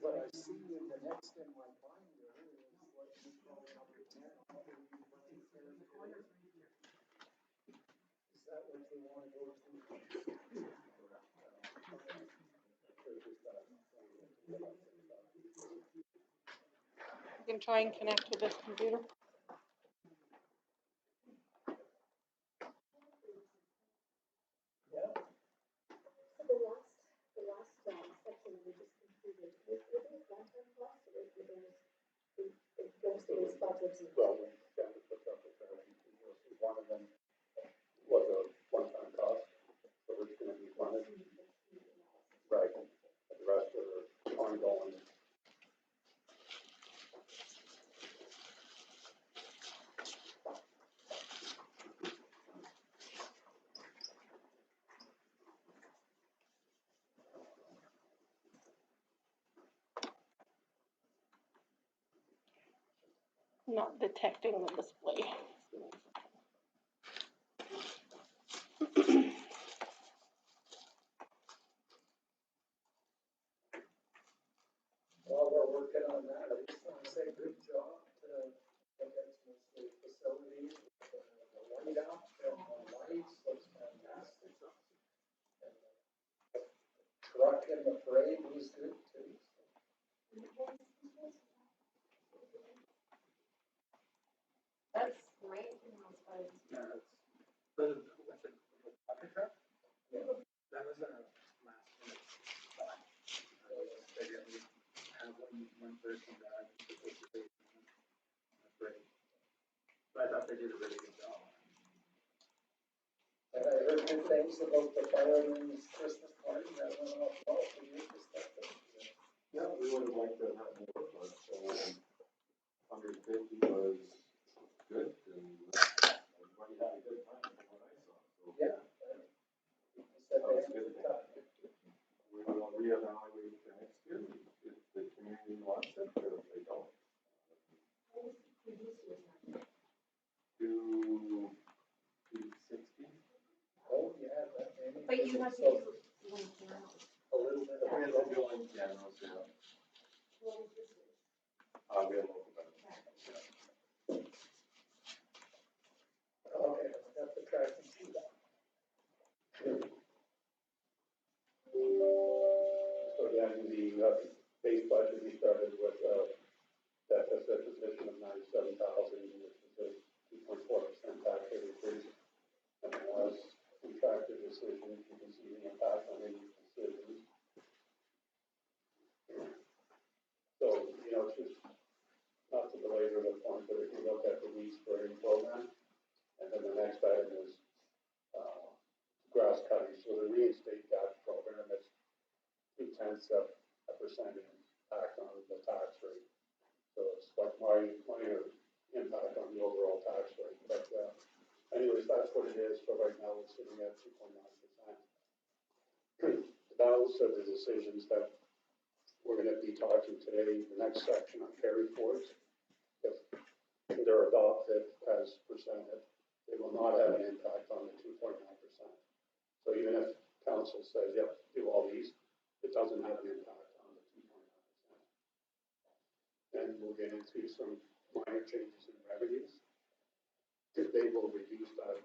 What I see in the next in my binder is what you call number 10. Is that what you want to go through? You can try and connect with this computer. Yeah. So the last section we just completed, was there one-time cost or was there budgets? Well, we found to put up with one of them was a one-time cost, so it's going to be funded. Right. The rest are ongoing. Not detecting the display. While we're working on that, I just want to say good job to the facility, the light out, and the lights, looks fantastic. And the truck in the parade was good too. That's great. Yeah, but with the bucket truck, Yeah. that was a last minute thought. They didn't have one person died. That's great. But I thought they did a really good job. And I heard good things about the fireman's Christmas party that went off well from your perspective. Yeah, we would have liked to have more, but 150 was good, and everybody had a good time from what I saw. So Yeah. You said they had a good time. we will reevaluate for next year if the community wants it, or if they don't. To 260. Oh, yeah, that many. But you have to So, do one now. a little bit of. We have to go in general, yeah. What is this? We have local benefits. Okay, I have to track and see that. So again, the base budget, we started with deficit position of 97,000, which is a 2.4% tax rate increase. And as contractor decisions, you can see the impact on any decisions. So, it's just not to belabor the point, but if you look at the weed spraying program, and then the next item is grass cutting. So the reinstate that program, it's 0.2% impact on the tax rate. So it's like minor impact on the overall tax rate. But anyways, that's what it is. So right now we're sitting at 2.9%. Those are the decisions that we're going to be talking today. The next section on carry forwards, if they're adopted as presented, they will not have an impact on the 2.9%. So even if council says, yep, do all these, it doesn't have an impact on the 2.9%. And we'll get into some minor changes in revenues. If they will reduce that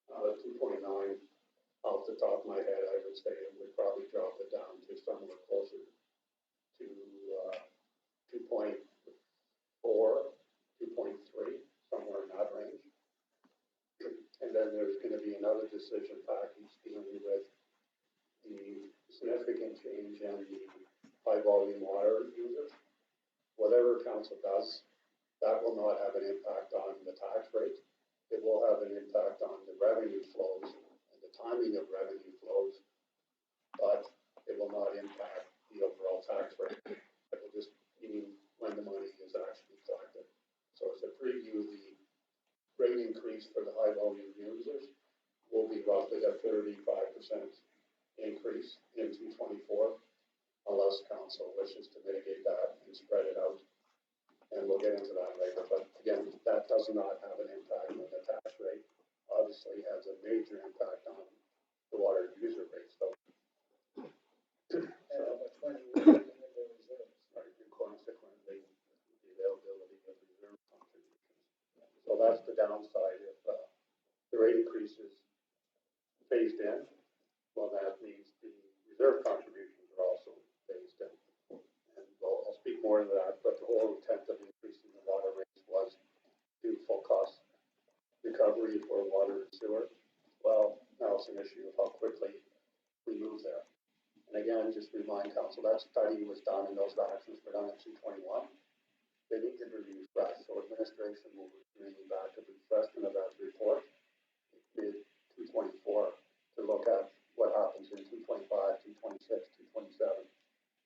2.9, off the top of my head, I would say it would probably drop it down to somewhere closer to 2.4, 2.3, somewhere in that range. And then there's going to be another decision package dealing with the significant change in the high volume water users. Whatever council does, that will not have an impact on the tax rate. It will have an impact on the revenue flows and the timing of revenue flows, but it will not impact the overall tax rate. It will just mean when the money is actually collected. So as a preview, the rate increase for the high volume users will be roughly a 35% increase in 224, unless council wishes to mitigate that and spread it out. And we'll get into that later. But again, that does not have an impact on the tax rate. Obviously has a major impact on the water user rates though. And how much money we're putting in the reserve. that's the downside. If the rate increase is phased in, well, that means the reserve contributions are also phased in. And I'll speak more to that, but the whole intent of increasing the water rates was do full cost recovery for water and sewer. Well, now it's an issue of how quickly we move there. And again, just remind council, that study was done and those actions were done in 221. They need to be refreshed, so administration will be bringing back a refreshment of that report mid 224 to look at what happens in 225, 226, 227,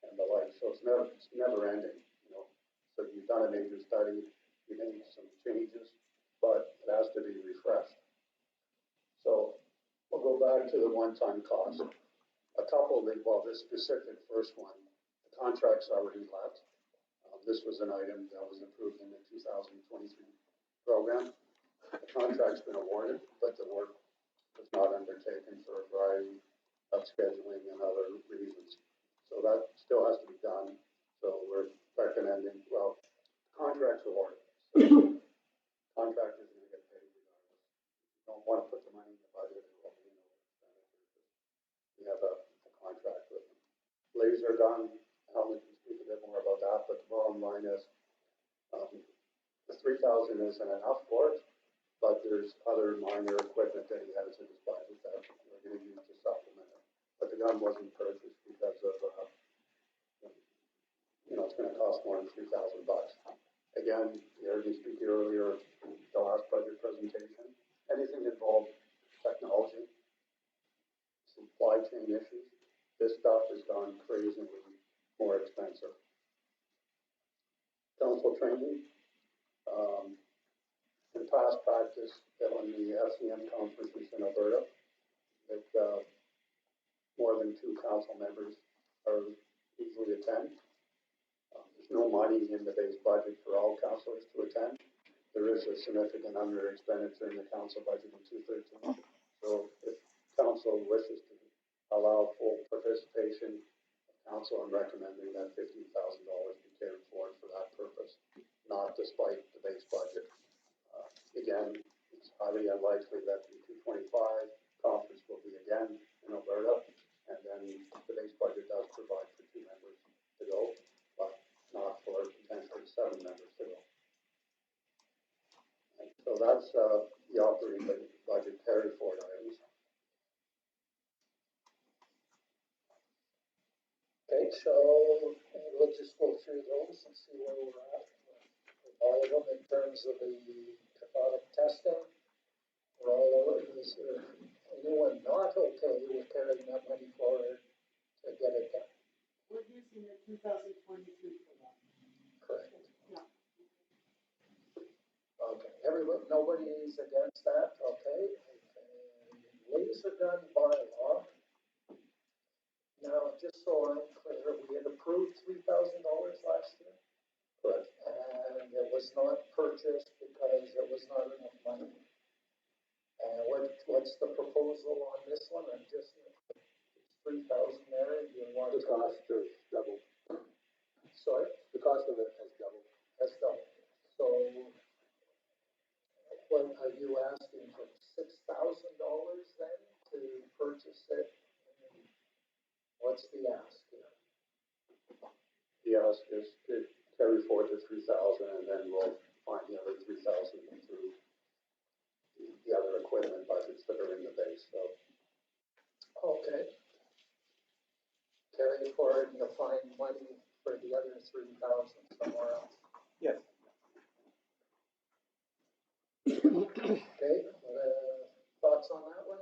and the like. So it's never ending, you know. So you've done a major study, you made some changes, but it has to be refreshed. So we'll go back to the one-time cost. A couple of the, well, this specific first one, the contract's already let. This was an item that was approved in the 2023 program. The contract's been awarded, but the work was not undertaken for a variety of scheduling and other reasons. So that still has to be done. So we're recommending, well, contract's awarded. So contractor's going to get paid regardless. You don't want to put the money in the budget, it will be no expenditure. We have a contract with them. Laser gun, Alan can speak a bit more about that, but the bottom line is the 3,000 isn't enough for it, but there's other minor equipment that he has in his budget that we're going to use to supplement it. But the gun wasn't purchased because of, you know, it's going to cost more than $3,000. Again, you heard me speak earlier, the last budget presentation, anything involved technology, supply chain issues, this stuff has gone crazily more expensive. Council training, in past practice, that when the FCM conferences in Alberta, that more than 2 council members are usually attend. There's no money in the base budget for all councillors to attend. There is a significant under expenditure in the council budget in 213. So if council wishes to allow full participation of council, I'm recommending that $15,000 be carried forward for that purpose, not despite the base budget. Again, it's highly unlikely that the 225 conference will be again in Alberta, and then the base budget does provide for 2 members to go, but not for potentially 7 members to go. And so that's the operating budget carry forward items. Okay, so we'll just go through those and see where we're at with all of them in terms of the cathodic testing. We're all over. Is there anyone not okay with carrying that money forward to get it done? We're using the 2023 for that. Correct. Yeah. Okay, everybody, nobody's against that, okay? Laser gun bylaw. Now, just so I'm clear, we had approved $3,000 last year. Correct. And it was not purchased because there was not enough money. And what's the proposal on this one? I'm just, it's 3,000 there, you want The cost has doubled. Sorry? The cost of it has doubled. That's double. So, what are you asking for $6,000 then to purchase it? What's the ask here? The ask is to carry forward the 3,000, and then we'll find the other 3,000 through the other equipment budgets that are in the base. So, Okay. Carry forward and you'll find money for the other 3,000 somewhere else. Yes. Okay, thoughts on that one?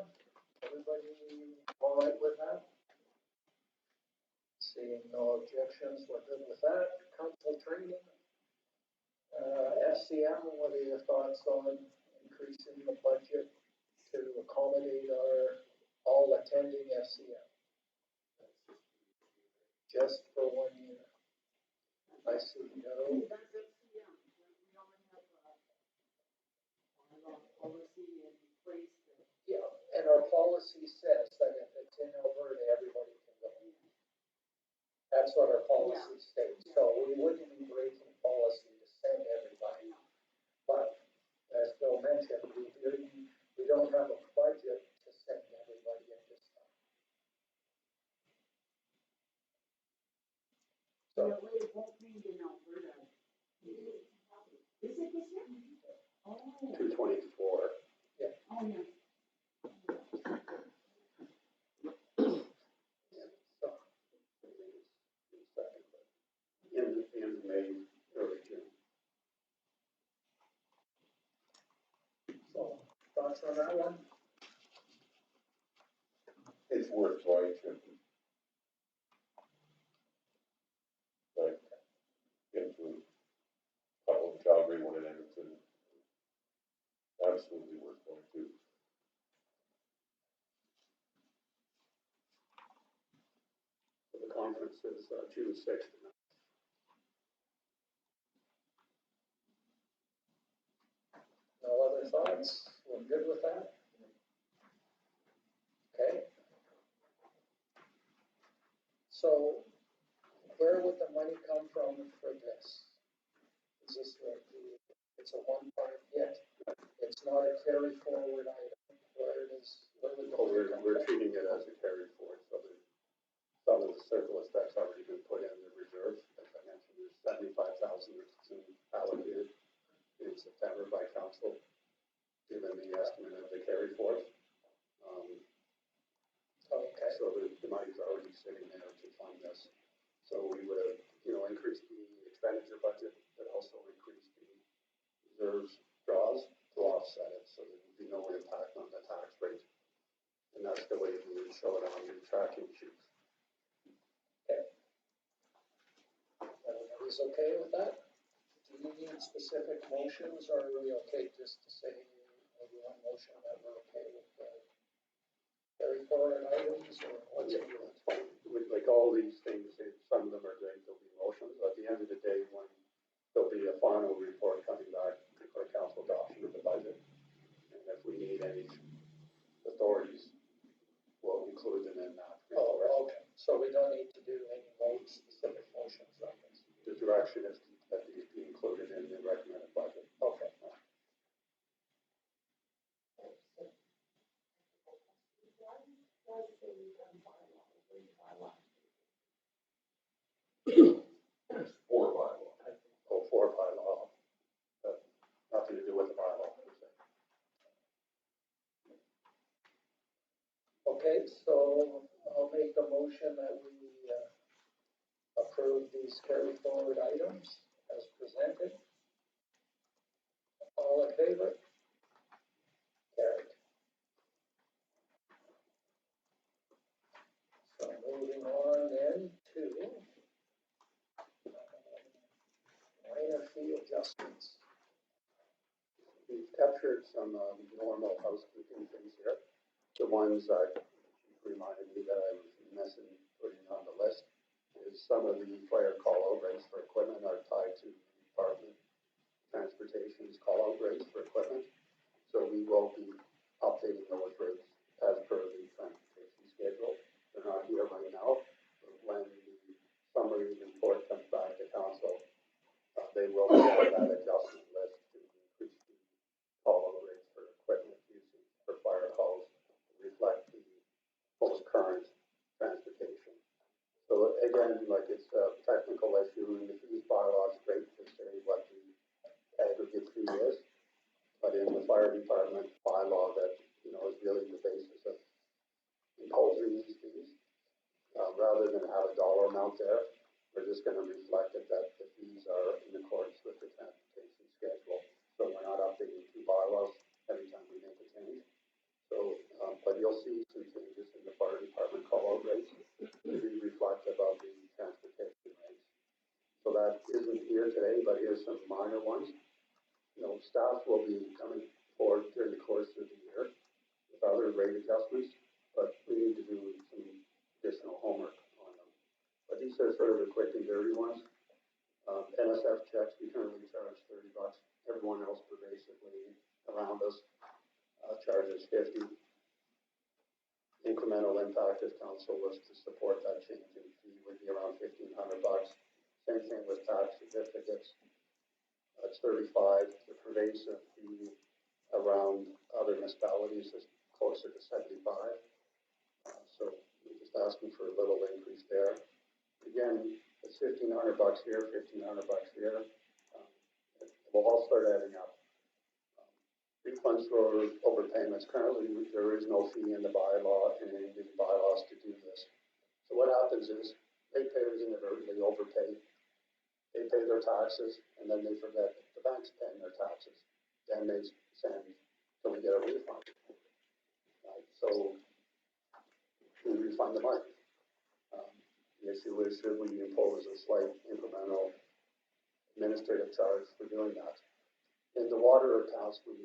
Everybody all right with that? Seeing no objections, we're good with that. Council training. FCM, what are your thoughts on increasing the budget to accommodate our all attending FCM? Just for 1 year. I see no. That's FCM. We only have a policy in place that. Yeah, and our policy says that if it's in Alberta, everybody can go. That's what our policy states, so we wouldn't be breaking policy to send everybody. But as Bill Bill mentioned, we don't have a budget to send everybody at this time. So it won't be in Alberta. Is it this year? Oh, 224. oh, yeah. So, In May, early June. so thoughts on that one? It's worth trying to. Like, get to a couple in Calgary, one in Edmonton. Absolutely worth going to. The conference is June 6th. No other thoughts? We're good with that? Okay. So where would the money come from for this? Is this it's a one-time hit? It's not a carry forward item? Where would the Oh, money come we're from? treating it as a carry forward, so that some of the surplus that's already been put in the reserve, as I mentioned, there's 75,000 that's been allocated in September by council, given the estimate of the carry forward. Okay, So the money's already sitting there to fund this. So we would, increase the expenditure budget, but also increase the reserves draws to offset it, so there would be no impact on the tax rate. And that's the way we would show it on your tracking sheets. everybody's okay with that? Do you need specific motions, or are we okay just to say maybe one motion that we're okay with the carry forward items, or what's it? That's fine. Like all these things, some of them are great, there'll be motions. At the end of the day, when there'll be a final report coming back for council adoption of the budget. And if we need any authorities, we'll include them in that. Oh, okay, so we don't need to do any specific motions on this? The direction is that these be included in the recommended budget. Okay. Or bylaw. Oh, for bylaw, but nothing to do with the bylaw per se. Okay, so I'll make a motion that we approve these carry forward items as presented. All in favor? Carried. So moving on then to minor fee adjustments. We've captured some normal housekeeping things here. The ones that reminded me that I was missing putting on the list is some of the fire call-out rates for equipment are tied to department transportation's call-out rates for equipment. So we will be updating those rates as per the transportation schedule. They're not here right now, but when the summary report comes back to council, they will be on that adjustment list to increase the call-out rates for equipment usage for fire calls to reflect the most current transportation. So again, like it's a technical issue, and the fees bylaw is great to say what the aggregate fee is, but in the fire department bylaw that, is really the basis of imposing these fees. Rather than have a dollar amount there, we're just gonna reflect it that the fees are in accordance with the transportation schedule. So we're not updating two bylaws every time we make a change. So, but you'll see some changes in the fire department call-out rates to be reflective of the transportation rates. So that isn't here today, but here's some minor ones. Staff will be coming forward during the course of the year with other rate adjustments, but we need to do some additional homework on them. But these are sort of the quick and dirty ones. NSF checks, we currently charge $30. Everyone else pervasively around us charges $50. Incremental impact if council was to support that change in fee would be around $1,500. Same thing with tax certificates. That's $35. The pervasive fee around other municipalities is closer to 75. So we're just asking for a little increase there. Again, it's $1,500 here, $1,500 here. It will all start adding up. Refunds for overpayments, currently there is no fee in the bylaw and in the bylaws to do this. So what happens is ratepayers inadvertently overpay. They pay their taxes and then they forget the bank's paying their taxes. Then they send, can we get a refund? Right? So we refund the money. The issue is, should we impose a slight incremental administrative charge for doing that? In the water accounts, we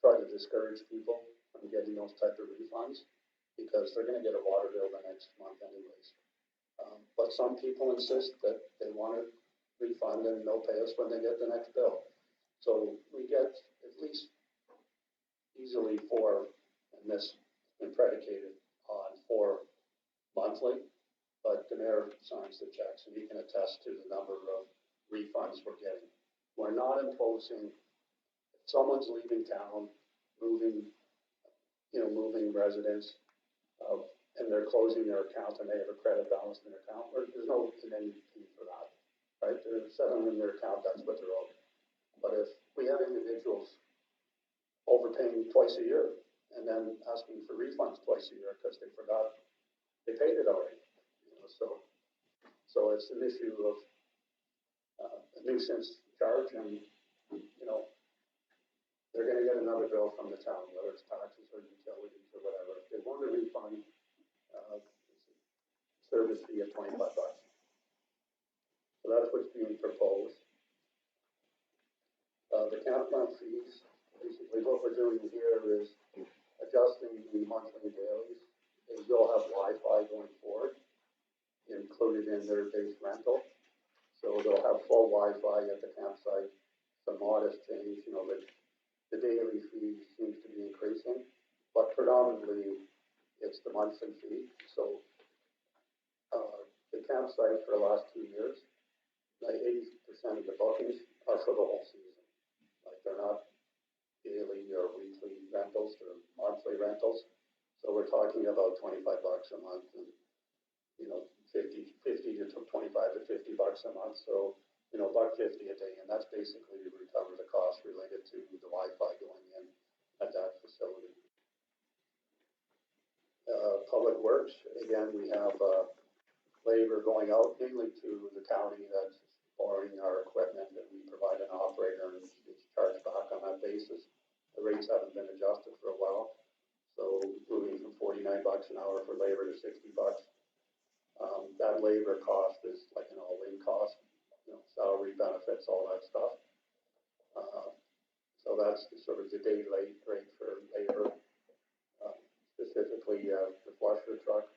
try to discourage people from getting those type of refunds because they're gonna get a water bill the next month anyways. But some people insist that they want a refund and they'll pay us when they get the next bill. So we get at least easily 4, and this has been predicated on 4 monthly, but the mayor signs the checks and he can attest to the number of refunds we're getting. We're not imposing, if someone's leaving town, moving residents, and they're closing their account and they have a credit balance in their account, there's no commitment fee for that, right? They're settling in their account, that's what they're owed. But if we have individuals overpaying twice a year and then asking for refunds twice a year because they forgot they paid it already, so it's an issue of a nuisance charge, and they're going to get another bill from the town, whether it's taxes or utilities or whatever. If they want a refund, service fee of $25. So that's what's being proposed. The campground fees, basically what we're doing here is adjusting the monthly and dailies. They will have Wi-Fi going forward, included in their base rental. So they'll have full Wi-Fi at the campsite. Some modest change, the daily fee seems to be increasing, but predominantly it's the monthly fee. So the campsite for the last 2 years, like 80% of the bookings are for the whole season. Like they're not daily or weekly rentals, they're monthly rentals. So we're talking about $25 a month and, 50 to 25 to $50 a month. So, $1.50 a day. And that's basically to recover the cost related to the Wi-Fi going in at that facility. Public Works, again, we have labor going out mainly to the county that's borrowing our equipment, and we provide an operator and it's charged back on that basis. The rates haven't been adjusted for a while. So moving from $49 an hour for labor to $60. That labor cost is like an all-in cost, salary, benefits, all that stuff. So that's sort of the day rate for labor, specifically the flusher truck.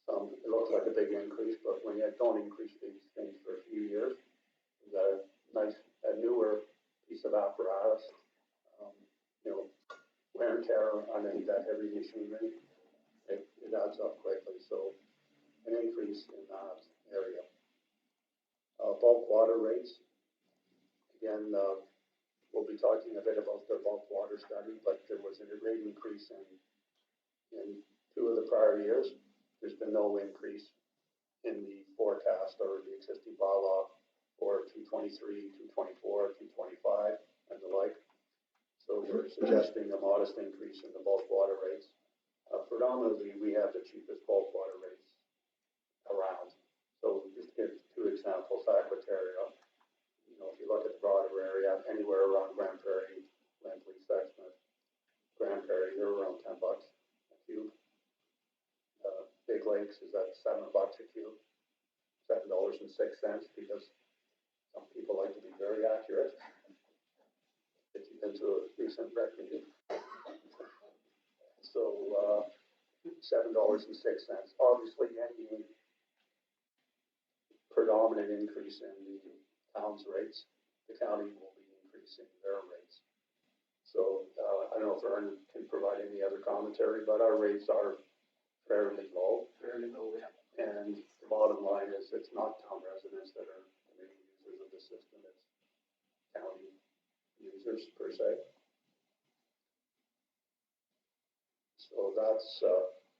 It looks like a big increase, but when you don't increase these things for a few years, you got a newer piece of apparatus, wear and tear on that heavy machinery, it adds up quickly. So an increase in that area. Bulk water rates. Again, we'll be talking a bit about the bulk water study, but there was a rate increase in 2 of the prior years. There's been no increase in the forecast or the existing bylaw for 223, 224, 225, and the like. So we're suggesting a modest increase in the bulk water rates. Predominantly, we have the cheapest bulk water rates around. So just to give 2 examples, Aquaterra, if you look at the broader area, anywhere around Grand Prairie, Lindley, Sexsmith, Grand Prairie, they're around $10 a cube. Big Lakes is at $7 a cube, $7.06, because some people like to be very accurate. If you've been to a recent rec meeting. So $7.06. Obviously, any predominant increase in the town's rates, the county will be increasing their rates. So I don't know if Ern can provide any other commentary, but our rates are fairly low. Fairly low, yeah. And the bottom line is it's not town residents that are the main users of the system, it's county users per se.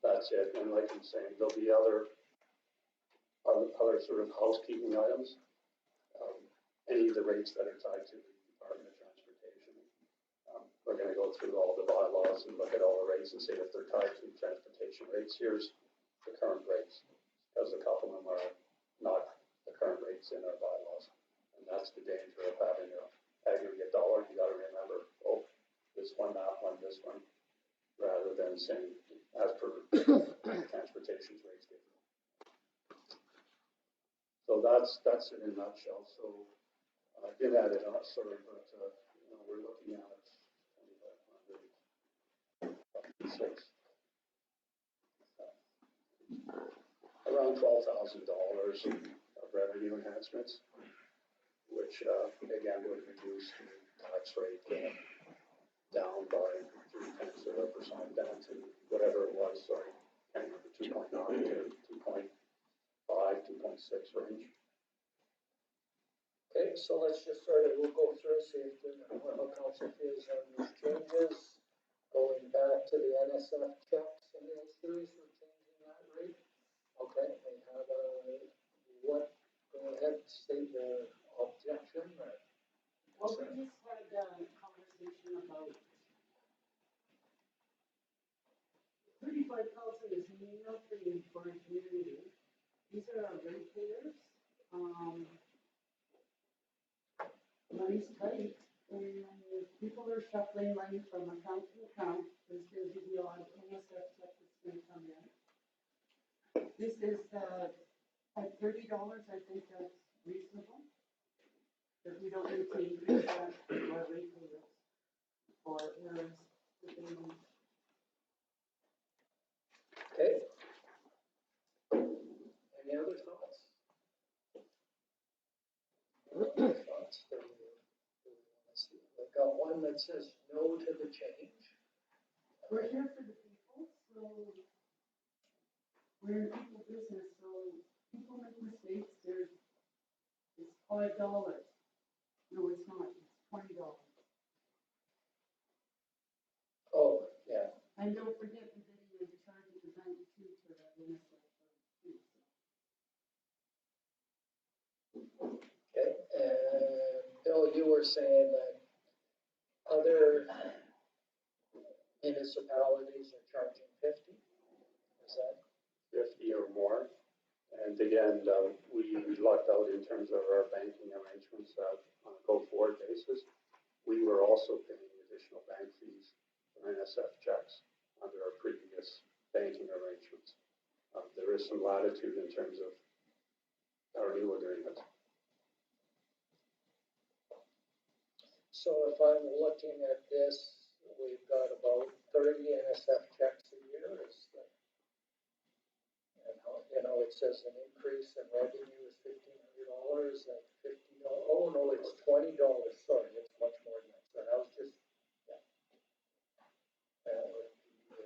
that's it. And like I'm saying, there'll be other sort of housekeeping items. Any of the rates that are tied to the Department of Transportation. We're gonna go through all the bylaws and look at all the rates and see if they're tied to transportation rates. Here's the current rates, because a couple of them are not the current rates in our bylaws. And that's the danger of having an aggregate dollar. You gotta remember, oh, this one, that one, this one, rather than saying as per transportation rates given. So that's it in a nutshell. So I did add it up, sorry, but, you know, we're looking at 2,500, around $12,000 of revenue enhancements, which, again, would reduce the tax rate down by 0.3% down to whatever it was, sorry, kind of the 2.9 to 2.5, 2.6 range. Okay, so let's just we'll go through, see if how council feels on these changes. Going back to the NSF checks and the series, we're changing that rate. Okay, we have what, go ahead, state your objection or. Well, we just had a conversation about 35,000 is nothing for a community. These are our ratepayers. Money's tight, and people are shuffling money from account to account. There's going to be the odd NSF check that's going to come in. This is at $30. I think that's reasonable. That we don't need to increase that to our ratepayers or errors that they need. Okay. Any other thoughts? Thoughts that we want to see? We've got one that says no to the change. We're here for the people, so we're in people business, so people make mistakes. It's $5. No, it's not. It's $20. Oh, yeah. And don't forget the video charges the bank too for that NSF too. Okay, and Bill, you were saying that other municipalities are charging 50? Is that? 50 or more. And again, we lucked out in terms of our banking arrangements on a go-forward basis. We were also paying additional bank fees for NSF checks under our previous banking arrangements. There is some latitude in terms of our new agreement. So if I'm looking at this, we've got about 30 NSF checks a year. And you know, it says an increase in revenue is $1,500 and $50. Oh no, it's $20. Sorry, it's much more than that. So that was just, yeah. That would be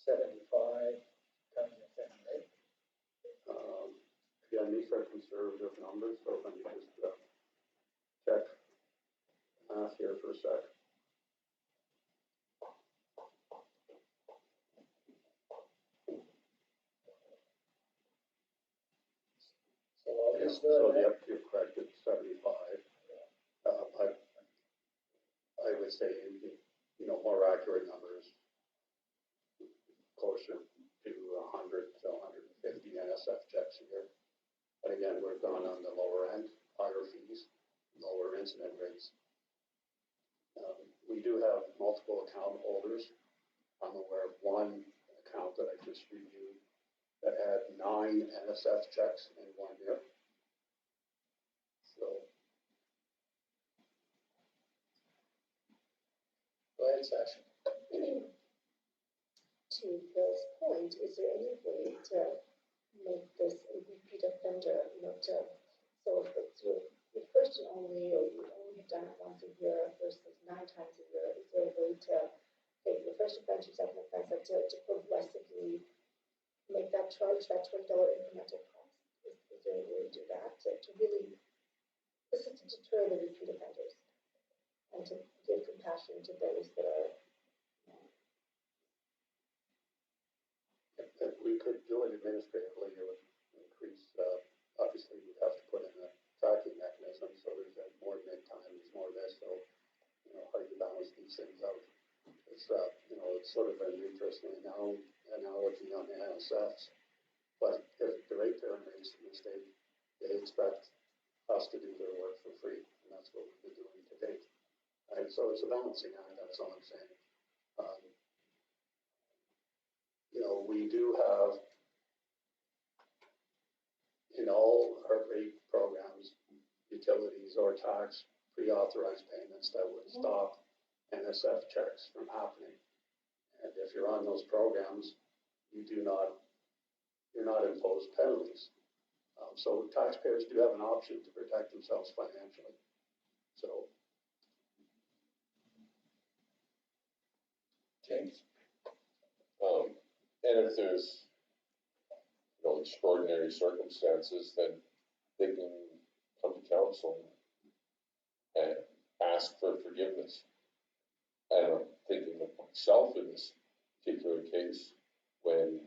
75 kind of thing, right? Again, these are conservative numbers, so let me just check math here for a sec. So yep, you're correct, it's 75. I would say, you know, more accurate numbers, closer to 100 to 150 NSF checks a year. But again, we've gone on the lower end, higher fees, lower incident rates. We do have multiple account holders. I'm aware of one account that I just reviewed that had 9 NSF checks in 1 year. So. Go ahead, Sasha. To Bill's point, is there any way to make this a repeat offender, so if it's your first and only, or you only have done it once a year versus 9 times a year, is there a way to, okay, your first offense, your second offense, to progressively make that charge, that $20 incremental cost? Is there a way to do that, to really, this is to deter the repeat offenders and to give compassion to those that are if we could do it administratively, it would increase, obviously, we'd have to put in a tracking mechanism, so there's more mid-time, there's more of this, so, you know, how do you balance these things out? It's, you know, it's sort of an interesting analogy on the NSFs, but if the ratepayer makes a mistake, they expect us to do their work for free, and that's what we've been doing to date. And so it's a balancing act, that's all I'm saying. You know, we do have in all our rate programs, utilities or tax pre-authorized payments that would stop NSF checks from happening. And if you're on those programs, you're not imposed penalties. So taxpayers do have an option to protect themselves financially. So. James? And if there's, you know, extraordinary circumstances, then they can come to council and ask for forgiveness. And I'm thinking of myself in this particular case, when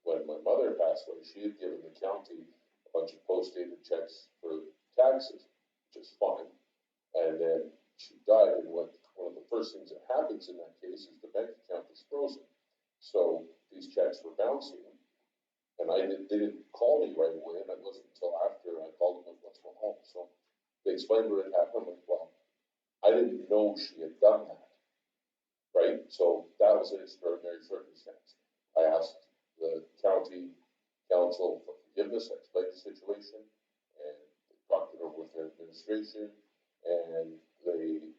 my mother passed away, she had given the county a bunch of post-dated checks for taxes, which is fine. And then she died, and one of the first things that happens in that case is the bank account is frozen. So these checks were bouncing, and they didn't call me right away, and it wasn't until after I called them, like, what's going on? So they explained what had happened. I'm like, well, I didn't know she had done that, right? So that was an extraordinary circumstance. I asked the county council for forgiveness. I explained the situation, and they talked it over with their administration, and they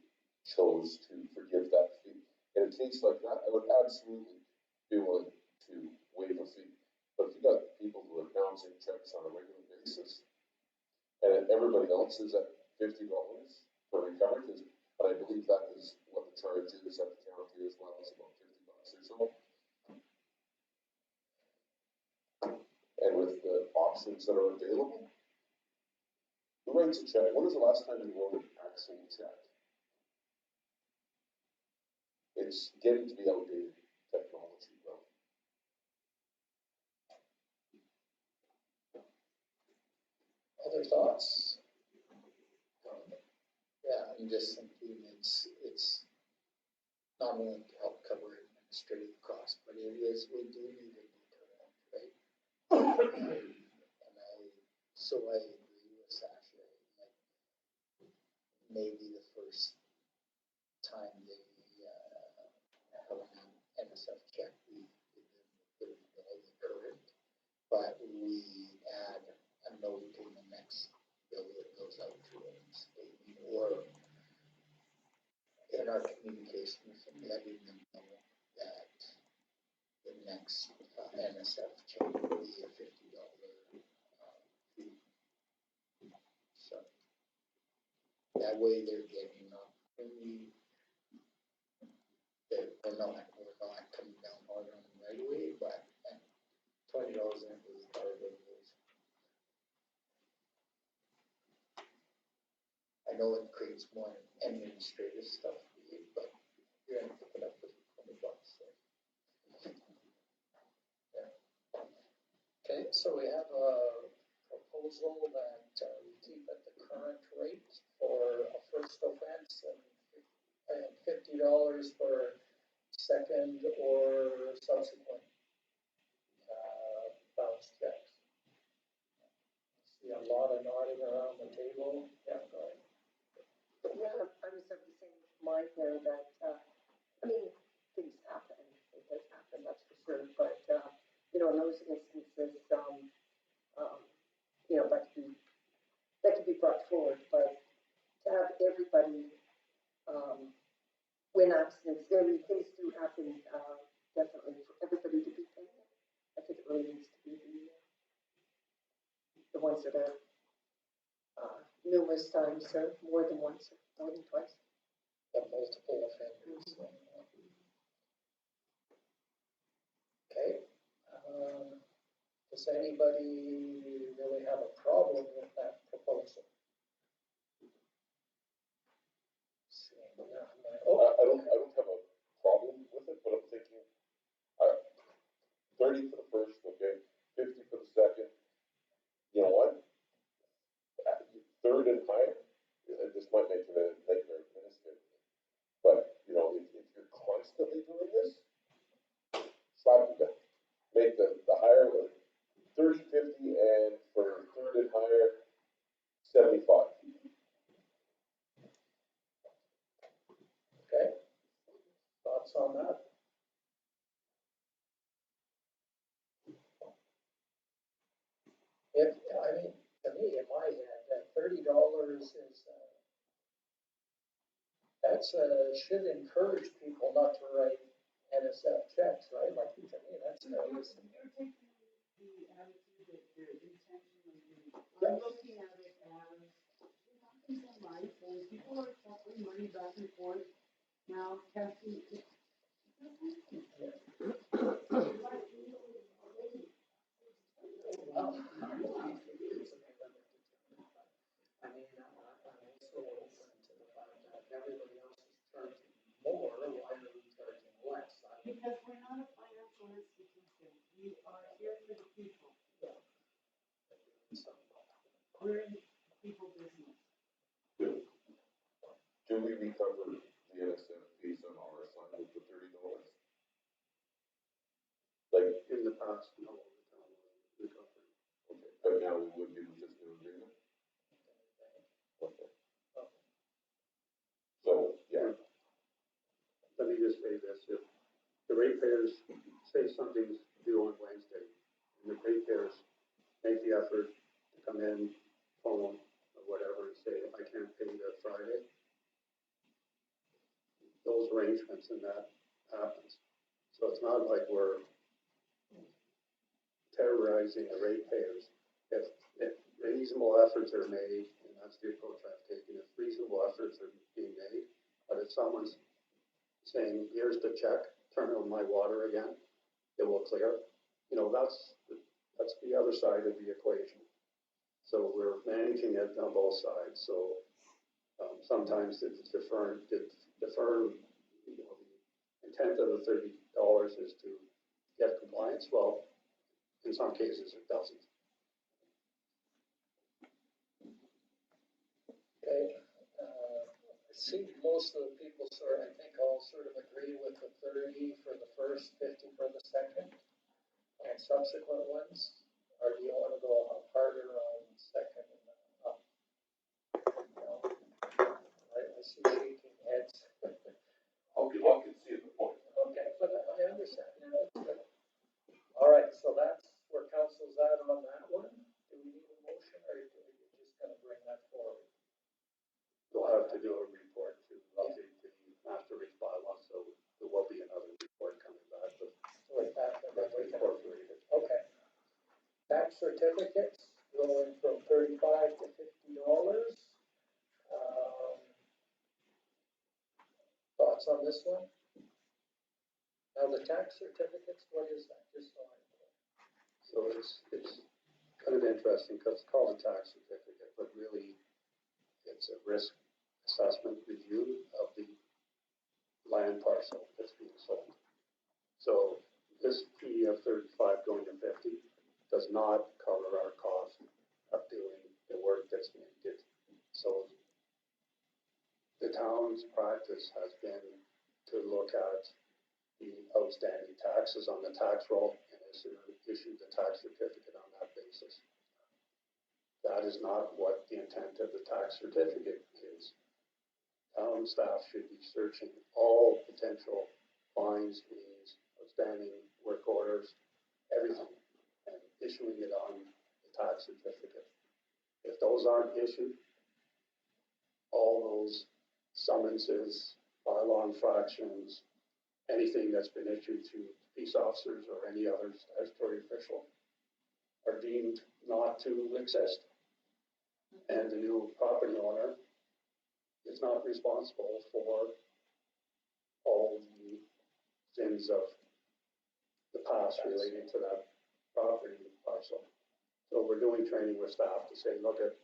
chose to forgive that fee. In a case like that, I would absolutely be willing to waive a fee. But if you got people who are bouncing checks on a regular basis, and everybody else is at $50 per recovery, but I believe that is what the charge is at the county as well, as about $50 or so. And with the options that are available, who writes a check? When was the last time you wrote an actual check? It's getting to be outdated technology, though. Other thoughts? Yeah, I'm just thinking it's not only to help cover administrative costs, but it is, we do need a deterrent, right? So I agree with Sasha, like, maybe the first time they, have an NSF check, we give them the $30 current, but we add a note in the next bill that goes out to them stating, or in our communications, letting them know that the next NSF check will be a $50 fee. So that way they're getting up, and we're not coming down hard on them right away, but $20 isn't really hard of those. I know it creates more administrative stuff for you, but you're gonna pick it up with $20. So. Yeah. Okay, so we have a proposal that we keep at the current rate for a first offense and $50 for second or subsequent bounce checks. See a lot of nodding around the table. Yeah, go ahead. Yeah, I was of the same mind there that, I mean, things happen, it does happen, that's for sure, but, you know, in those instances, you know, that could be brought forward, but to have everybody, when accidents, I mean, things do happen, definitely for everybody to be paying. I think it really needs to be the ones that are, numerous times, or more than once, or more than twice. The multiple offenders. Okay. Does anybody really have a problem with that proposal? I don't have a problem with it, but I'm thinking, 30 for the first, the and higher, this might make it a nightmare administratively. But, you know, if you're constantly doing this, slap them down. Make the higher one 30, 50, and for third and higher, 75. Okay, thoughts on that? If, I mean, to me, in my head, that $30 is, that's, should encourage people not to write NSF checks, right? Like, to me, that's, You're taking the attitude that the intention of the, I'm looking at it as, it happens in life, and people are shuffling money back and forth. Now, Cassie, it well, I mean, I'm also open to the fact that everybody else is charging more, why are we charging less? because we're not a financial institution, we are here for the people, we're in people business. Do we recover the NSF fees on our side with the $30? Like, In the past, no, the town was recovering. okay, but now we would be with this new agreement? Okay. So, yeah, Let me just say this, if the ratepayers say something's due on Wednesday, and the ratepayers make the effort to come in, phone, or whatever, and say, I can't pay the Friday, those arrangements and that happens. So it's not like we're terrorizing the ratepayers. If reasonable efforts are made, and that's the approach I've taken, if reasonable efforts are being made, but if someone's saying, here's the check, turn on my water again, it will clear, you know, that's the other side of the equation. So we're managing it on both sides, so sometimes the defer, you know, the intent of the $30 is to get compliance, well, in some cases it doesn't. Okay, I see most of the people I think all sort of agree with the 30 for the first, 50 for the second, and subsequent ones, or do you wanna go harder on second and then up? No. I see shaking heads. I'll concede the point. Okay, but I understand, that's good. All right, so that's where council's at on that one. Do we need a motion, or are you just gonna bring that forward? We'll have to do a report to update the master reach bylaw, so there will be another report coming back With that, and then we can, incorporated. okay. Tax certificates going from $35 to $50. Thoughts on this one? Now, the tax certificates, what is that? Just so I know. So it's kind of interesting because it's called a tax certificate, but really it's a risk assessment review of the land parcel that's being sold. So this fee of 35 going to 50 does not cover our cost of doing the work that's needed. So the town's practice has been to look at the outstanding taxes on the tax roll and issue the tax certificate on that basis. That is not what the intent of the tax certificate is. Town staff should be searching all potential fines, liens, outstanding work orders, everything, and issuing it on the tax certificate. If those aren't issued, all those summonses, bylaw infractions, anything that's been issued to peace officers or any other statutory official are deemed not to exist. And the new property owner is not responsible for all the sins of the past relating to that property parcel. So we're doing training with staff to say, look at,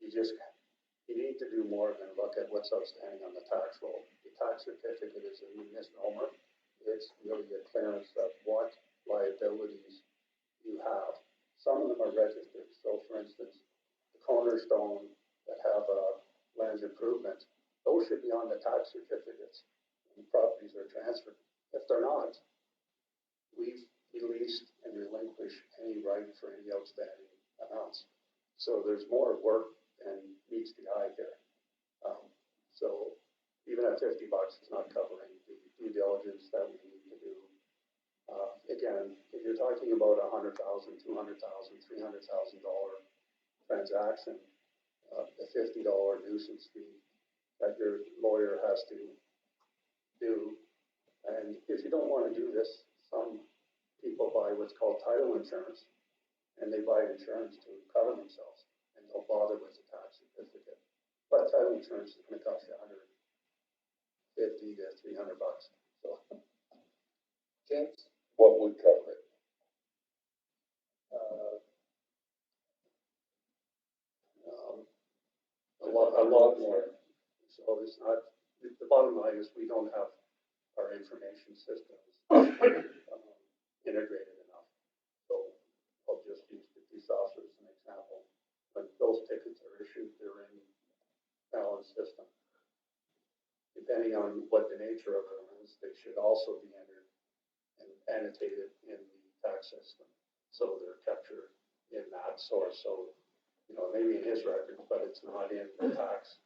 you need to do more than look at what's outstanding on the tax roll. The tax certificate is a misnomer. It's really a clearance of what liabilities you have. Some of them are registered. So for instance, the Cornerstone that have, land improvement, those should be on the tax certificates when properties are transferred. If they're not, we've released and relinquished any right for any outstanding amounts. So there's more work than meets the eye here. So even at $50, it's not covering the due diligence that we need to do. Again, if you're talking about $100,000, $200,000, $300,000 transaction, the $50 nuisance fee that your lawyer has to do. And if you don't want to do this, some people buy what's called title insurance, and they buy insurance to cover themselves, and don't bother with the tax certificate. But title insurance is going to cost you $150 to $300. So, James? What would cover it? A lot more. So it's not, the bottom line is we don't have our information systems integrated enough. So I'll just use the police officer as an example. When those tickets are issued, they're in Alan's system. Depending on what the nature of them is, they should also be entered and annotated in the tax system. So they're captured in that source. So, you know, maybe in his records, but it's not in the tax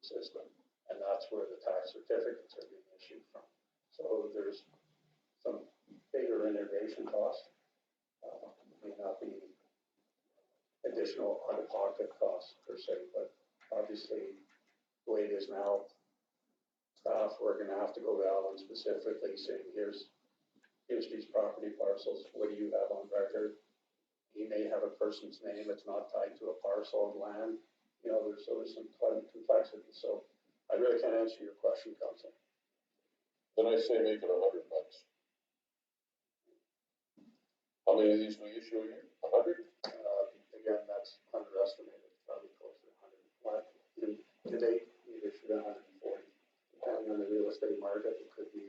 system. And that's where the tax certificates are being issued from. So there's some bigger integration costs. May not be additional out-of-pocket costs per se, but obviously the way it is now, staff, we're gonna have to go to Alan specifically saying, here's these property parcels, what do you have on record? He may have a person's name that's not tied to a parcel of land. You know, there's some complexity. So I really can't answer your question, Council. Then I say make it $100. How many of these we issue a year? 100? Again, that's underestimated, probably closer to 100. To date, we've issued 140. Depending on the real estate market, it could be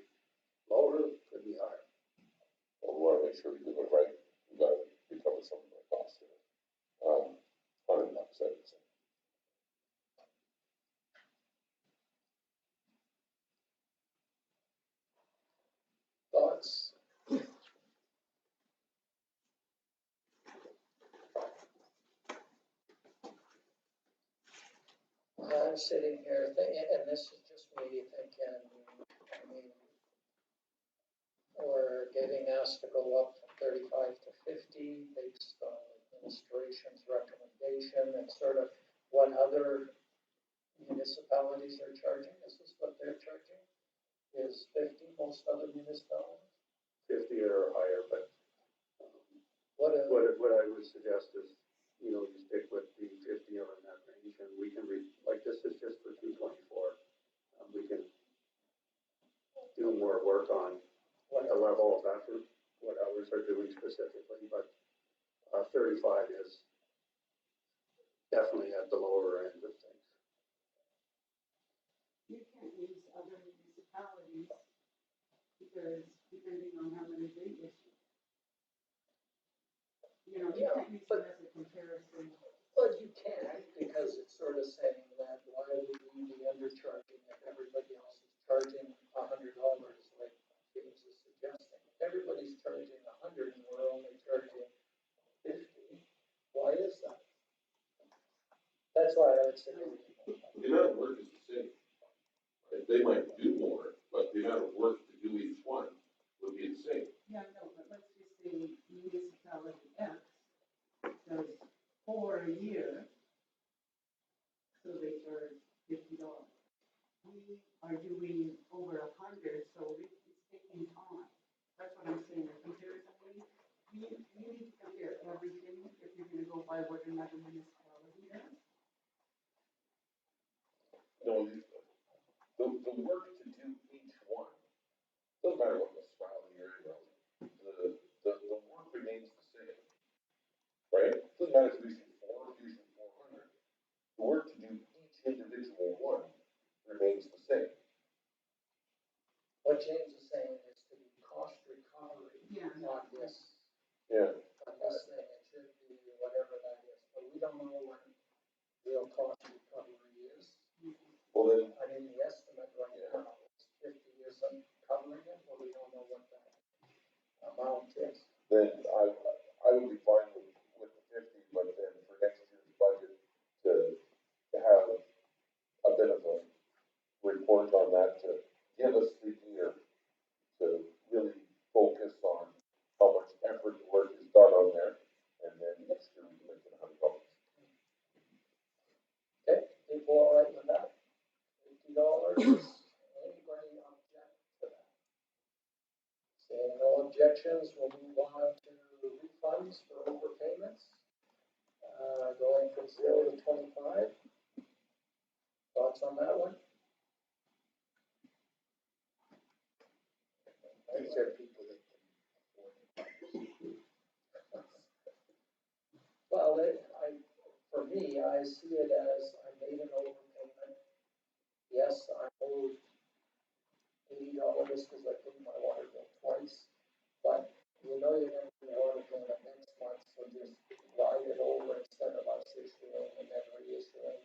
lower, it could be higher. Well, we want to make sure we do it right. We got to recover some of our costs there. $100, I would say. Thoughts? I'm sitting here thinking, and this is just me thinking, I mean, we're getting asked to go up from 35 to 50 based on administration's recommendation and sort of what other municipalities are charging. This is what they're charging, is 50, most other municipalities. 50 or higher, but What what I would suggest is, you know, you stick with the 50 or in that range, and we can like this is just for 224. We can do more work on what the level of effort, what others are doing specifically, but 35 is definitely at the lower end of things. You can't use other municipalities because depending on how many they issue. You know, you Yeah, can't use it as a comparison. Well, you can, because it's sort of saying that why would we be undercharging if everybody else is charging $100, like James is suggesting? Everybody's charging 100 and we're only charging 50. Why is that? That's why I would say. The amount of work is the same. Right? They might do more, but the amount of work to do each one would be the same. Yeah, no, but let's just say municipality X does 4 a year, so they charge $50. We are doing over 100, so it's taking time. That's what I'm saying, the comparison, you need to compare everything if you're gonna go by what another municipality does. No, the work to do each one, doesn't matter what municipality you're in, really. The work remains the same. Right? Doesn't matter if you issue 4, if you issue 400. The work to do each individual one remains the same. What James is saying is to be cost recovery Yeah. on this, Yeah. on this thing, it should be whatever that is, but we don't know what anybody object to that? Seeing no objections, we'll move on to refunds for overpayments. Going from 0 to 25. Thoughts on that one? These are people that can afford it. Well, for me, I see it as I made an overpayment. Yes, I owed $80 because I paid my water bill twice. But you know you're gonna be water payment next month, so just ride it over instead of us issuing and then reissuing.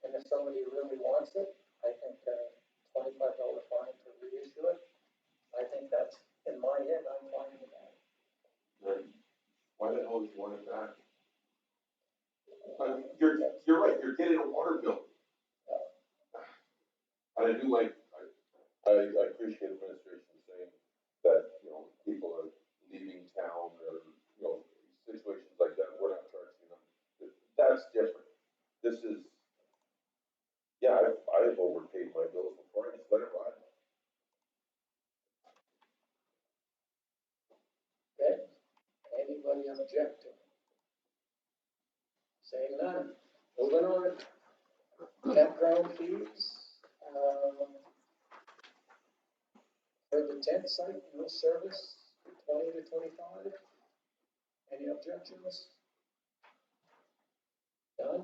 And if somebody really wants it, I think $25 fine to reissue it. I think that's, in my head, I'm fine with that. Right. Why the hell would you want it back? You're right, you're getting a water bill. And I do like, I appreciate administration saying that, you know, people are leaving town or, you know, situations like that, we're not charging them. That's different. This is, yeah, I've overpaid my bills before, I just let it ride. Okay, anybody object to it? Saying none, moving on. Campground fees, for the tent site, no service, 20 to 25. Any objections? None.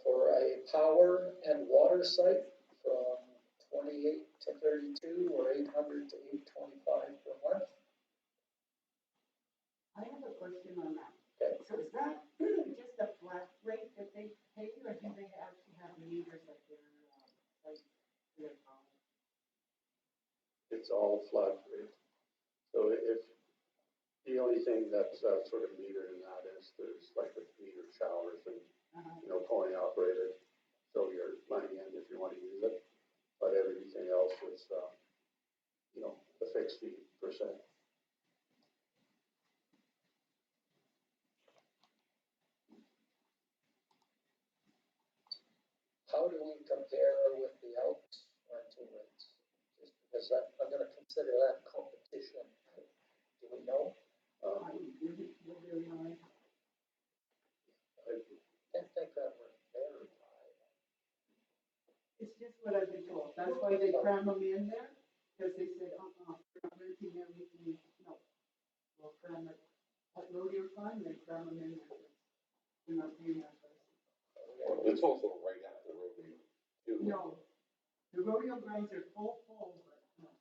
For a power and water site from 28 to 32 or 800 to 825 per month. I have a question on that. Okay. So is that just a flat rate that they pay, or do they actually have meters at their, like, their phone? It's all flat rate. So if, the only thing that's sort of metered in that is there's like the metered showers and, you know, coin operated. So you're money in if you want to use it, but everything else is, you know, the fixed fee %. How do we compare with the Alps rental rates? Just because I'm gonna consider that competition. Do we know? I didn't really know. I can't think that we're very high. It's just what I've been told. That's why they cram them in there, because they said, we're not renting everything, no. We'll cram it, at rodeo fund, they cram them in there. You're not paying that price. It's also right after rodeo too. No, the rodeo grounds are full, but no.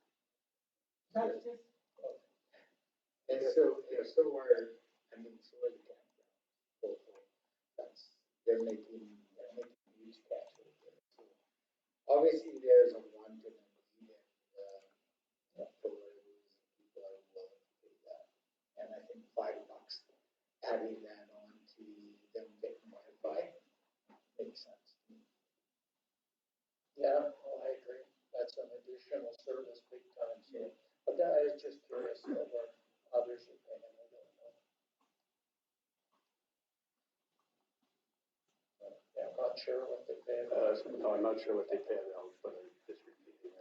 That's just, And so are, I mean, so are the campground. That's, they're making huge cash over there. So obviously there's a want and a need and, for people are willing to pay that. And I think $5, adding that on to them getting Wi-Fi makes sense to me. Yeah, well, I agree. That's an additional service big time, so, but that, I was just curious what others are paying, I don't know. Yeah, I'm not sure what they pay. No, I'm not sure what they pay out, but I'm just repeating,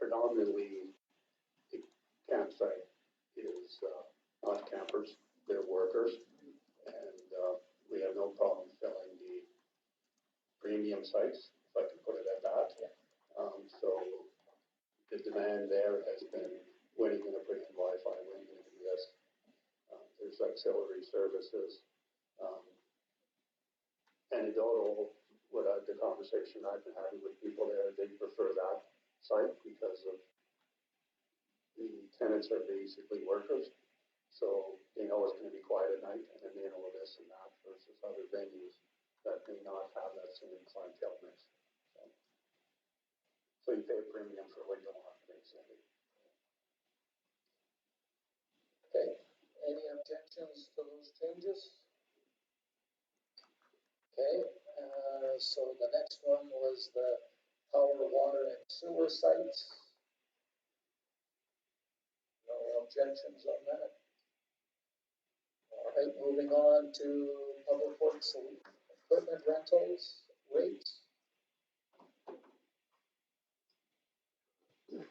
predominantly the campsite is, not campers, they're workers. And, we have no problem filling the premium sites, if I can put it at that. So the demand there has been, when are you gonna put in Wi-Fi, when are you gonna do this? There's auxiliary services. Anecdotal, the conversation I've been having with people there, they prefer that site because of the tenants are basically workers. So they know it's gonna be quiet at night and they know this and that versus other venues that may not have that same clientele mix. So you pay a premium for what you don't have, basically. Okay, any objections to those changes? Okay, so the next one was the power, water, and sewer sites. No objections on that. All right, moving on to public works and equipment rentals rates.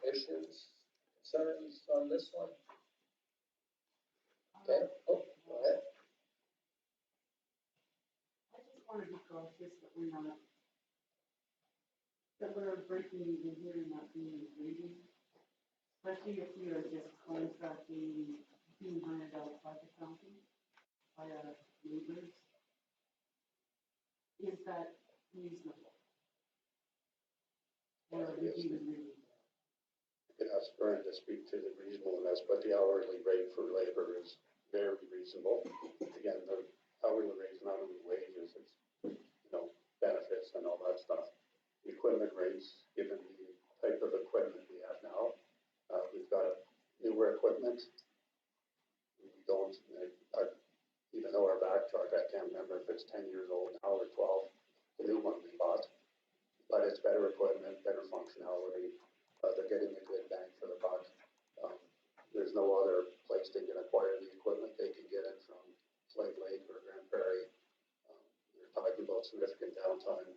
issues, concerns on this one? Okay, oh, go ahead. I just want to be cautious that we're not, that we're breaking even here and not being greedy. Especially if we are just contracting, being hired out by the county, by our neighbors. Is that reasonable? Or are we being really? You can ask Vern to speak to the reasonableness, but the hourly rate for labor is very reasonable. Again, the hourly rate is not only wages, it's, benefits and all that stuff. Equipment rates, given the type of equipment we have now, we've got newer equipment. We don't, even though our back truck, I can't remember if it's 10 years old now or 12, the new one we bought. But it's better equipment, better functionality. They're getting a good bang for the buck. There's no other place they can acquire the equipment. They can get it from Slave Lake or Grand Prairie. They're talking about significant downtime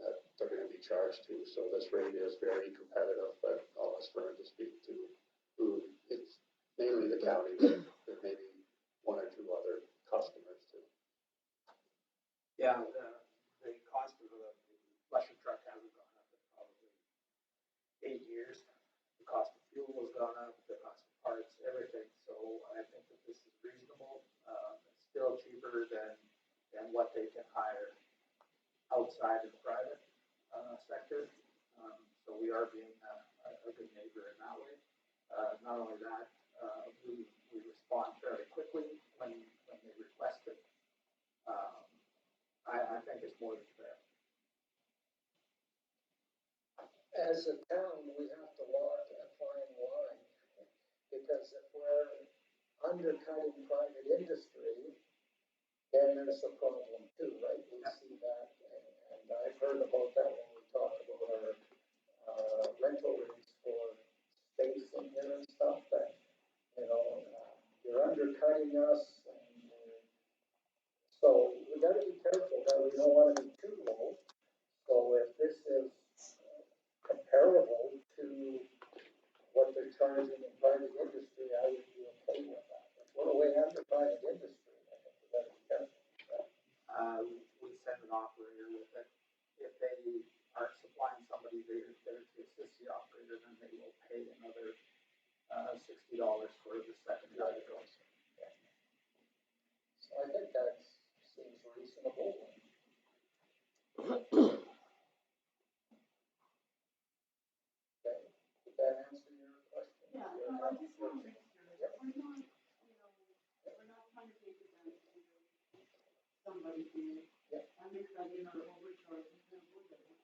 that they're going to be charged to. So this rate is very competitive, but I'll ask Vern to speak to who it's mainly the county, but there may be one or two other customers too. Yeah, the cost of a flusher truck hasn't gone up in probably 8 years. The cost of fuel has gone up, the cost of parts, everything. So I think that this is reasonable. It's still cheaper than what they can hire outside of the private sector. So we are being a good neighbor in that way. Not only that, we respond fairly quickly when they request it. I think it's more than fair. As a town, we have to walk a fine line, because if we're undercutting private industry, then there's a problem too, right? We see that, and I've heard about that when we talk about our rental rates for space in here and stuff, that, you're undercutting us, and so we gotta be careful that we don't wanna be too low. So if this is comparable to what they're charging in private industry, I would be okay with that. If we're way under private industry, I think we gotta be careful. We send an operator with it. If they aren't supplying somebody there to assist the operator, then they will pay another $60 for the second guy that goes. So I think that seems reasonable. Okay, did that answer your question? Yeah, no, I just want to make sure that we're not, we're not trying to take advantage of somebody here. Undercutting or overcharging them, whatever.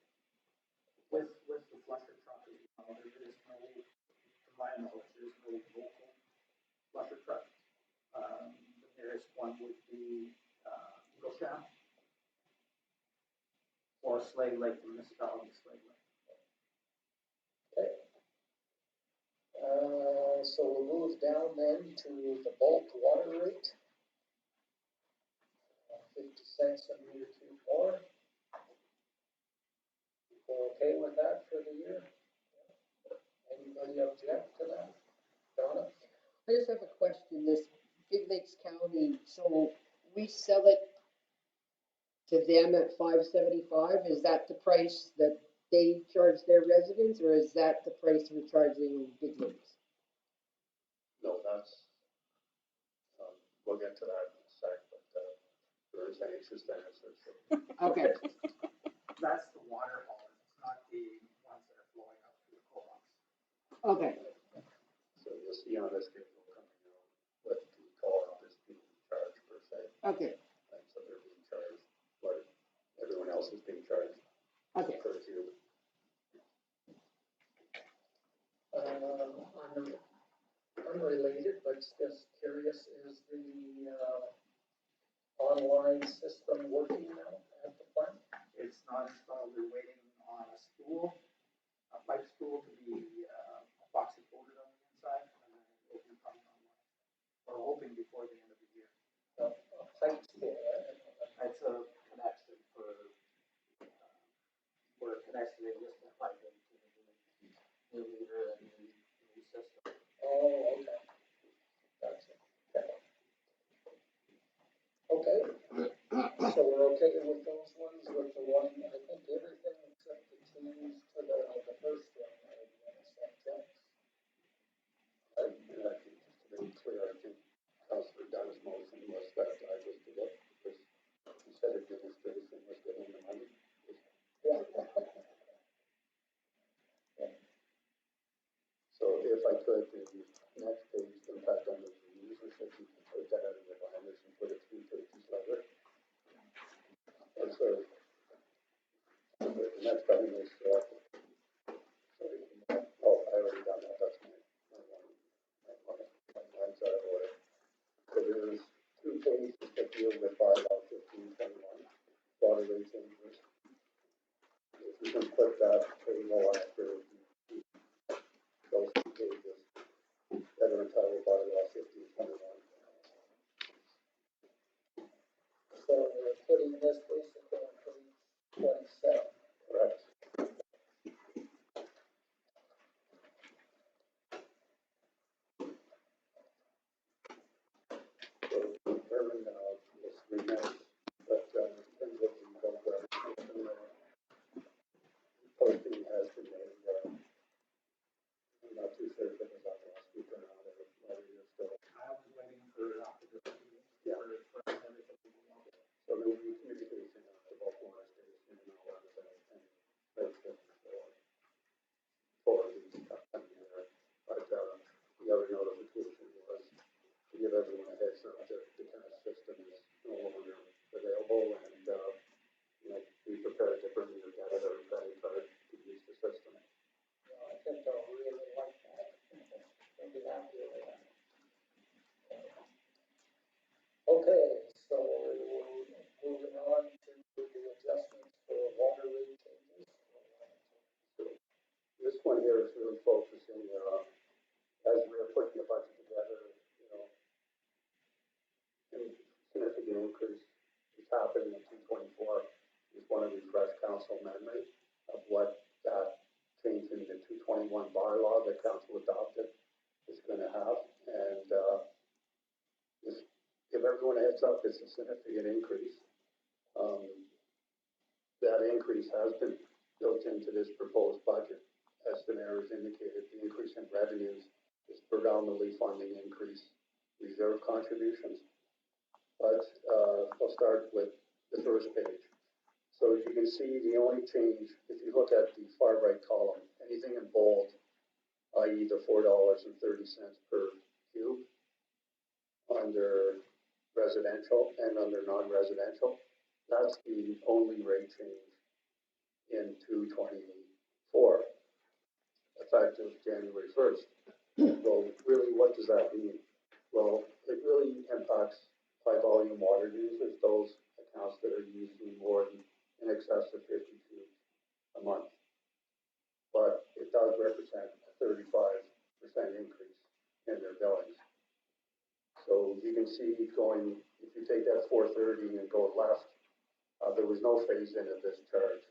With the flusher truck, there is no, to my knowledge, there's no local flusher truck. The nearest one would be Eagle Sound or Slave Lake, the municipality of Slave Lake. Okay. So we'll move down then to the bulk water rate. 50 cents a meter cube more. People okay with that for the year? Anybody object to that? Donna? I just have a question, this Big Lakes County, so we sell it to them at $5.75, is that the price that they charge their residents, or is that the price we're charging Big Lakes? No, that's, we'll get to that in a sec, but there is anxious to answer. So. Okay. That's the water haulers, it's not the ones that are flowing up through the co-ops. Okay. So you'll see on this schedule coming out what the co-op is being charged per se. Okay. And so they're being charged what everyone else is being charged Okay. per cube. Unrelated, but just curious, is the online system working now at the plant? It's not installed, they're waiting on a spool, a pipe spool to be epoxy coated on the inside, and then it will be coming online. We're hoping before the end of the year. A pipe spool, It's a connection for, we're connecting it just to pipe into the new Oh, okay. Gotcha. Okay. So we're okay with those ones, with the one, I think everything except the change to the first one, right, the NSF checks. And I think, just to be clear, I think Councillor Dunn's motion was that I was to get, because he said administration was getting the money. Yeah. So if I could, the next page, impact on the usership, you can take that out of the binders and put it 3 pages later. And so, the next item is, sorry, oh, I already done that, that's my line's out of order. So there's 2 pages that deal with bylaw 1521, water rate changes. If you can put that table after those 2 pages that are entitled bylaw 1521. So we're putting this basically on page 27. Correct. So, Aaron, this remains, but, in terms of the bulk registration, posting has been made, I'm not too sure if it was on last week or not, or whether you're still. I was waiting for after this meeting, Yeah. for everything to be on. So there will be communication on the bulk water station and all that, and registration for the upcoming year. But, the other notification was to give everyone a heads up that the cash system is no longer available, and, you know, be prepared to bring your debit or credit card to use the system. I think they'll really like that. They'll be happy with that. Okay, so moving on to the adjustments for water rate changes. So this one here is really focusing, as we're putting the budget together, you know, a significant increase is happening in 224. Just want to refresh council memory of what that change in the 221 bylaw that council adopted is going to have. And just give everyone a heads up, it's a significant increase. That increase has been built into this proposed budget. As the mayor has indicated, the increase in revenues is predominantly funding increase reserve contributions. But I'll start with the first page. So you can see the only change, if you look at the far right column, anything in bold, i.e. the $4.30 per cube under residential and under non-residential, that's the only rate change in 224, effective January 1st. Well, really, what does that mean? Well, it really impacts high volume water users, those accounts that are using more than in excess of 50 cubes a month. But it does represent a 35% increase in their billings. So you can see going, if you take that 430 and go left, there was no phase in of this charge.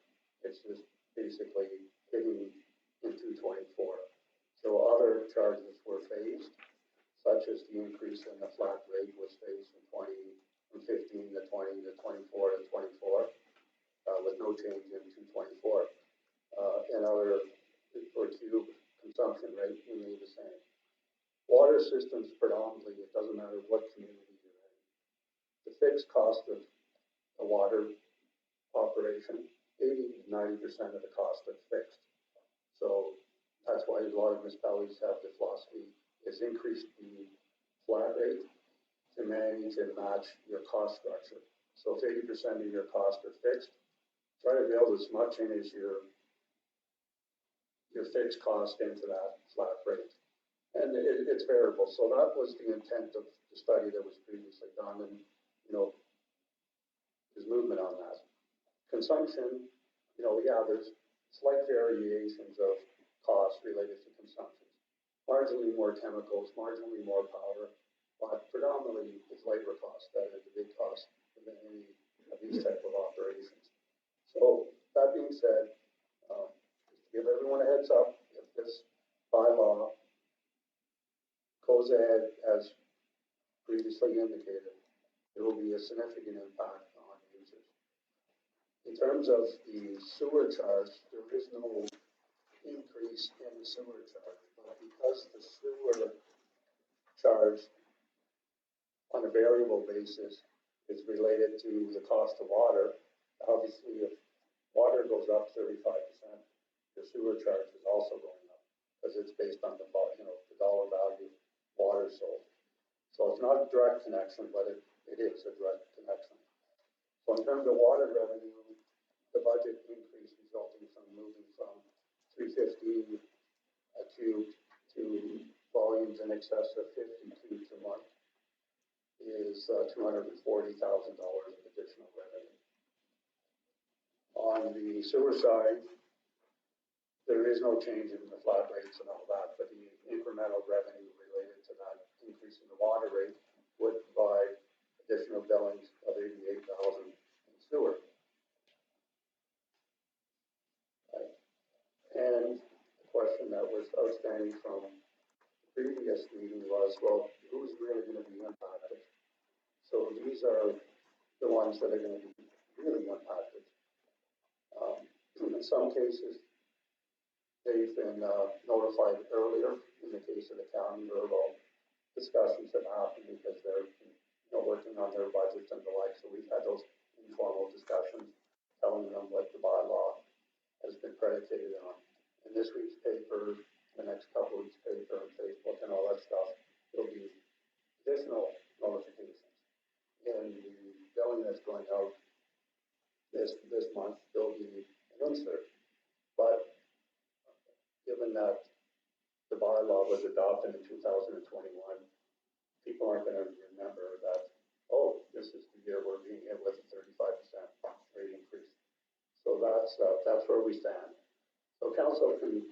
It's just basically hitting in 224. So other charges were phased, such as the increase in the flat rate was phased from 15 to 20 to 24 to 24, with no change in 224. And other, for cube consumption rate remained the same. Water systems predominantly, it doesn't matter what community you're in. The fixed cost of a water operation, 80 to 90% of the cost is fixed. So that's why a lot of municipalities have the philosophy is increase the flat rate to manage and match your cost structure. So if 80% of your costs are fixed, try to build as much in as your fixed cost into that flat rate. And it's variable. So that was the intent of the study that was previously done, and, you know, there's movement on that. Consumption, you know, yeah, there's slight variations of costs related to consumption. Marginally more chemicals, marginally more power, but predominantly it's labor costs that are the big cost of any of these type of operations. So that being said, just to give everyone a heads up, if this bylaw indicated, there will be a significant impact on users. In terms of the sewer charge, there is no increase in the sewer charge, but because the sewer charge on a variable basis is related to the cost of water, obviously if water goes up 35%, the sewer charge is also going up, because it's based on the dollar value of water sold. So it's not a direct connection, but it is a direct connection. So in terms of water revenue, the budget increase resulting from moving from 350 a cube to volumes in excess of 50 cubes a month is $240,000 of additional revenue. On the sewer side, there is no change in the flat rates and all that, but the incremental revenue related to that increase in the water rate would provide additional billings of $88,000 in sewer. Right. And the question that was outstanding from the previous meeting was, well, who's really going to be impacted? So these are the ones that are going to be really impacted. In some cases, they've been notified earlier. In the case of the county, verbal discussions have happened because they're working on their budgets and the like. So we've had those informal discussions, telling them what the bylaw has been predicated on. In this week's paper, the next couple weeks' paper, and Facebook and all that stuff, there'll be additional notifications. In the billing that's going out this month, there'll be an insert. But given that the bylaw was adopted in 2021, people aren't going to remember that, oh, this is the year we're being hit with a 35% rate increase. So that's where we stand. So council can,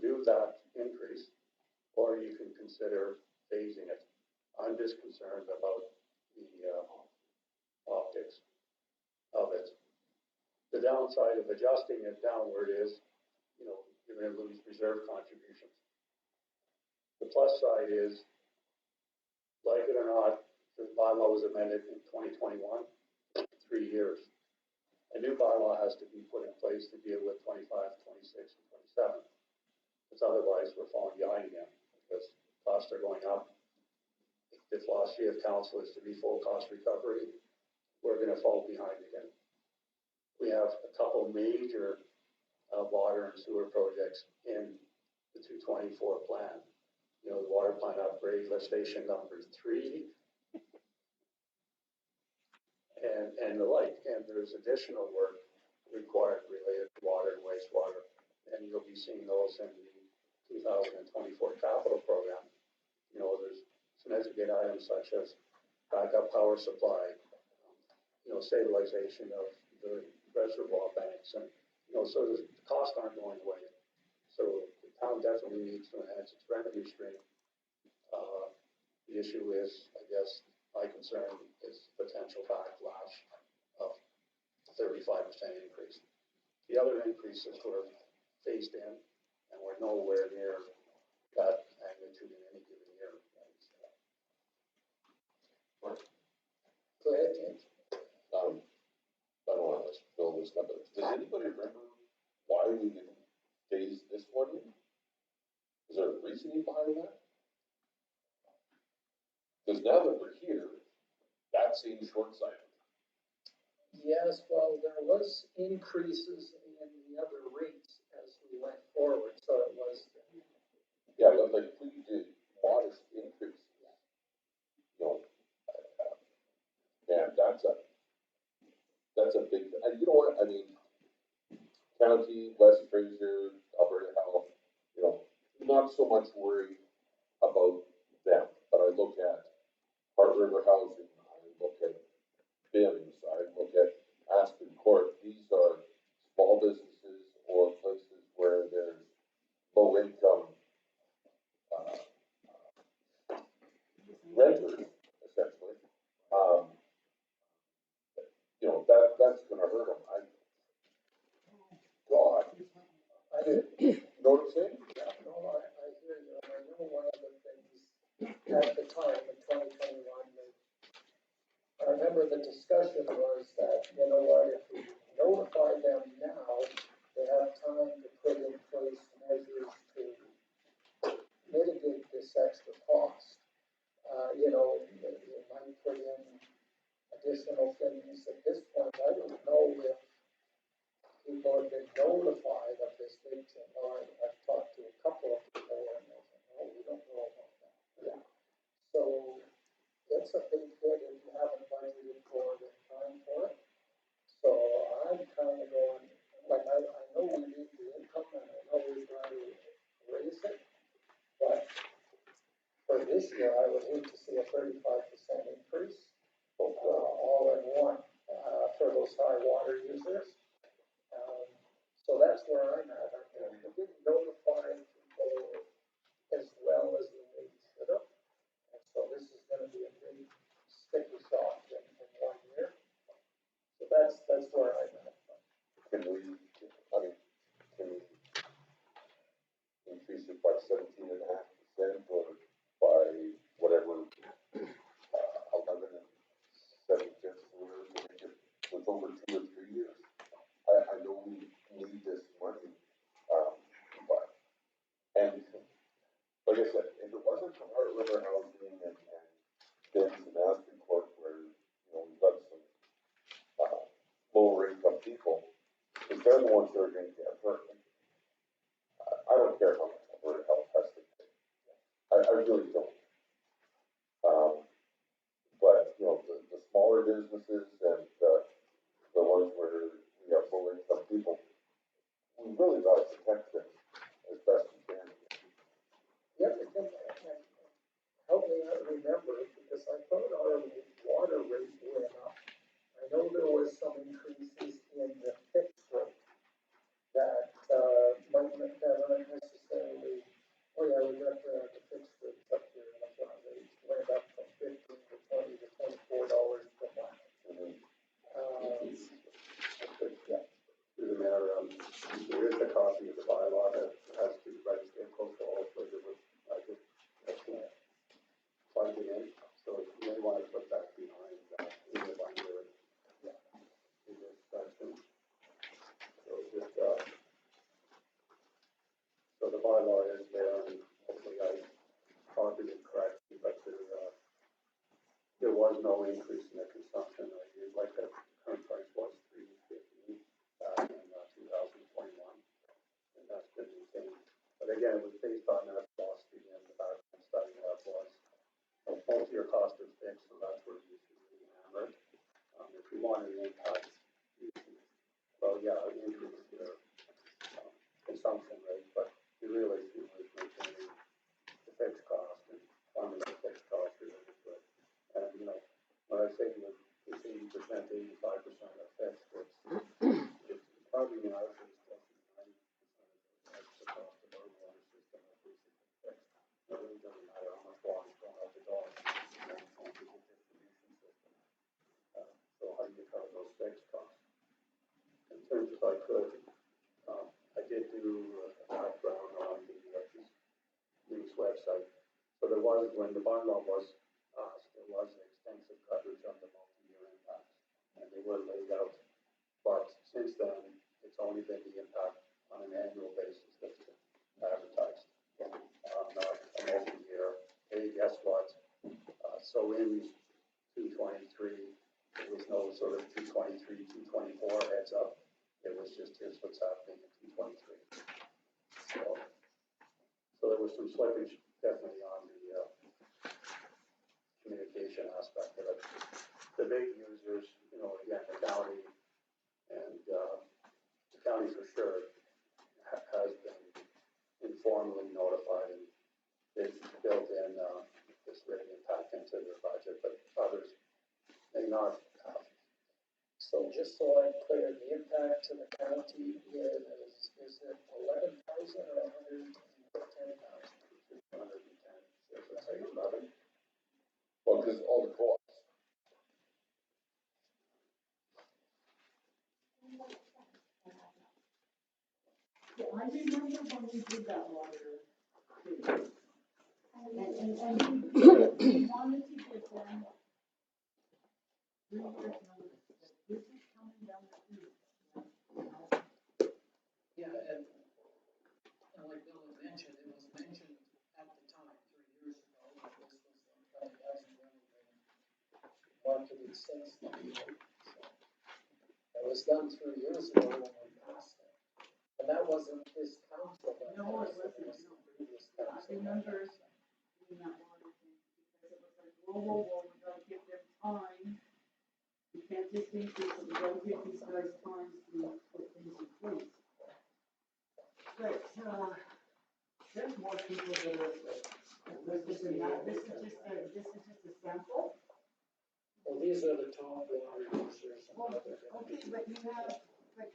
do that increase, or you can consider phasing it. I'm just concerned about the optics of it. The downside of adjusting it downward is, you're going to lose reserve contributions. The plus side is, like it or not, the bylaw was amended in 2021, 3 years. A new bylaw has to be put in place to deal with 25, 26, and 27. Because otherwise we're falling behind again, because costs are going up. If the philosophy of council is to be full cost recovery, we're going to fall behind again. We have a couple major water and sewer projects in the 224 plan. The water plant upgrade, lift station number 3, and the like. And there's additional work required related to water and wastewater. And you'll be seeing those in the 2024 capital program. There's significant items such as backup power supply, stabilization of the reservoir banks, and so the costs aren't going away. So the town definitely needs to enhance its revenue stream. The issue is, I guess, my concern is potential backlash of 35% increase. The other increases were phased in, and we're nowhere near that magnitude in any given year. Go ahead, James. I don't want to fill this up, but does anybody remember why we didn't phase this one in? Is there a reasoning behind that? Because now that we're here, that seems short-sighted. Yes, well, there was increases in the other rates as we went forward, so it was. Yeah, but like if we did modest increases, man, that's a big, and you know what, I mean, county, West Fraser, Alberta Health, not so much worried about them, but I look at Heart River Housing, I look at BIMS, I look at Aspen Court. These are small businesses or places where there's low income renters, essentially. That's going to hurt them. You know what I'm saying? Yeah, no, I hear you. I know one of the things at the time in 2021 remember the discussion was that, you know what, if we notify them now, they have time to put in place measures to mitigate this extra cost. You know, you might put in additional things. At this point, I don't know if people have been notified of this thing. I've talked to a couple of people and they said, no, we don't know about that. Yeah. So it's a big hit if you haven't budgeted for it in time for it. So I'm kind of going, like, I know we need the income and I know we're trying to raise it, but for this year, I would hate to see a 35% increase, all in one, for those high water users. So that's where I'm at. I didn't notify people as well as we maybe should have. And so this is gonna be a big sticky shock in 1 year. So that's where I'm at. Can we, I mean, can we increase it by 17.5% or by whatever, 11 and 7/5 or whatever, to make it with over 2 or 3 years? I know we need this money, but, and like I said, if it wasn't for Heart River Housing and Dennis and Aspen Court where, you know, we've got some, lower income people, if they're the ones that are gonna get hurt, I don't care how much Alberta Health has to pay. I really don't. But, you know, the smaller businesses and, the ones where we have low income people, we really gotta protect them as best we can. The other thing, help me remember, because I thought our water rate went up. I know there was some increases in the fixed rate that, might not, that aren't necessarily, oh yeah, we got the fixed rates up here, and the rates went up from $15 to $20 to $24 per month. Yeah. Through the matter, there is a copy of the bylaw that has to register in coastal also, I just, plugged it in, so if you may want to put that behind, in the binder, in this section. So just, so the bylaw is there, and hopefully I copied it correctly, but there was no increase in the consumption. Like the current price was $3.15 back in 2021, and that's been maintained. But again, it was based on that philosophy and the background study that was, most of your cost is fixed, so that's where you should really hammer it. If you want an impact, well, yeah, increase your consumption rate, but the real issue is maintaining the fixed cost and funding the fixed cost related to it. And, you know, when I say it's 80%, 85% of fixed, it's probably in our case, close to 90% of the cost of our water system is basically fixed. It really doesn't matter how much water is going out the door, it's a distribution system. So how do you cover those fixed costs? In terms of I could, I did do a background on the news website. So there was, when the bylaw was passed, there was extensive coverage on the multi-year impacts, and they were laid out. But since then, it's only been the impact on an annual basis that's been advertised, not a multi-year. Hey, guess what? So in 223, there was no sort of 223, 224 heads up. It was just, here's what's happening in 223. So there was some slippage definitely on the communication aspect of it. The big users, you know, again, the county, and the county for sure has been informally notified, and they've built in this rate impact into their budget, but others may not have. So just so I'm clear, the impact to the county is it 11,000 or 110,000? 110, so it's 11. Well, because all the costs. Yeah, I remember when we did that water thing. And we wanted to get them 3 years notice, that this is coming down the tube. Yeah, and like Bill had mentioned, it was mentioned at the time, 3 years ago, that this was, but it hasn't really been marketed since then. So, it was done 3 years ago when we passed it. And that wasn't this council that No, it passed it, wasn't, was no. the previous I council. remember doing that water thing, because it was like, whoa, we gotta give them time. We can't just increase it, we gotta give these guys time to put things in place. But, there's more people that are listed in that, this is just a sample. Well, these are the top water users and Well, what they're gonna okay, be. but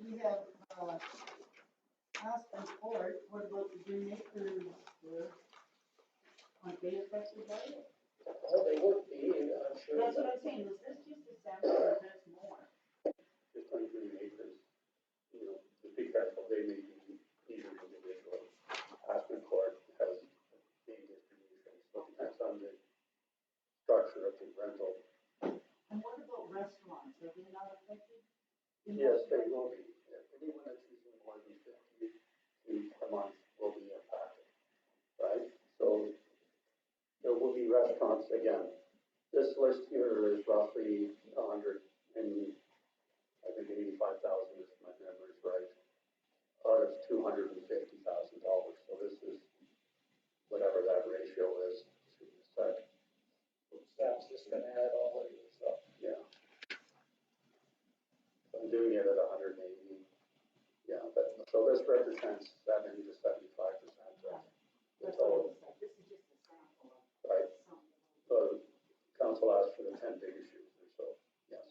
we have, Aspen Court, what about the Green Acres, aren't they affected by it? Oh, they would be, I'm sure. That's what I'm saying, is this just a sample or there's more? Just on Green Acres, you know, just be careful, they may be either individual. Aspen Court has main distribution, so it depends on the structure of the rental. And what about restaurants, are they not affected? Yes, they will be. Anyone that's using more than 50 cubes per month will be impacted, right? So there will be restaurants, again, this list here is roughly 100 and I think 85,000 if my memory is right, out of $250,000. So this is whatever that ratio is to the site. Staff's just gonna add all of these up. Yeah. I'm doing it at 180. Yeah, but so this represents 70 to 75% of the That's what I total, was like, this is just a sample of right? something. So council asked for the 10 biggest users, so yes.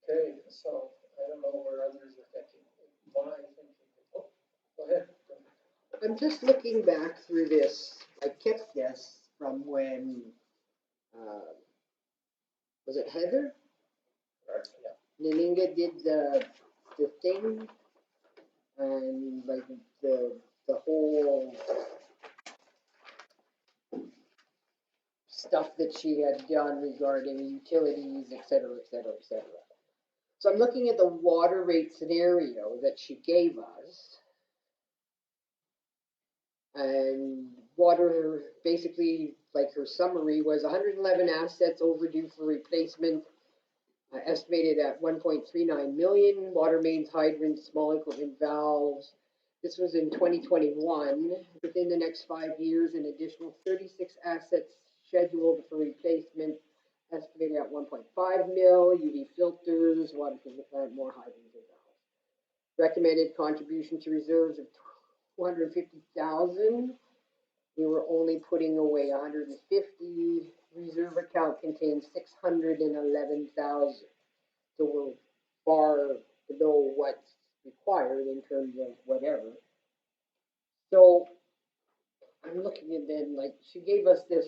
Okay, so I don't know where others are thinking, why thinking, oh, go ahead. I'm just looking back through this, I kept this from when, was it Heather? Yeah. Naninga did the thing, and like the whole stuff that she had done regarding utilities, et cetera, et cetera, et cetera. So I'm looking at the water rate scenario that she gave us. And water, basically, like her summary was 111 assets overdue for replacement, estimated at 1.39 million, water mains, hydrants, small equipment valves. This was in 2021. Within the next 5 years, an additional 36 assets scheduled for replacement, estimated at 1.5 mil, UV filters, water treatment plant, more hydrants and valves. Recommended contribution to reserves of 250,000. We were only putting away 150. Reserve account contains 611,000. So we're far below what's required in terms of whatever. So I'm looking at then, like, she gave us this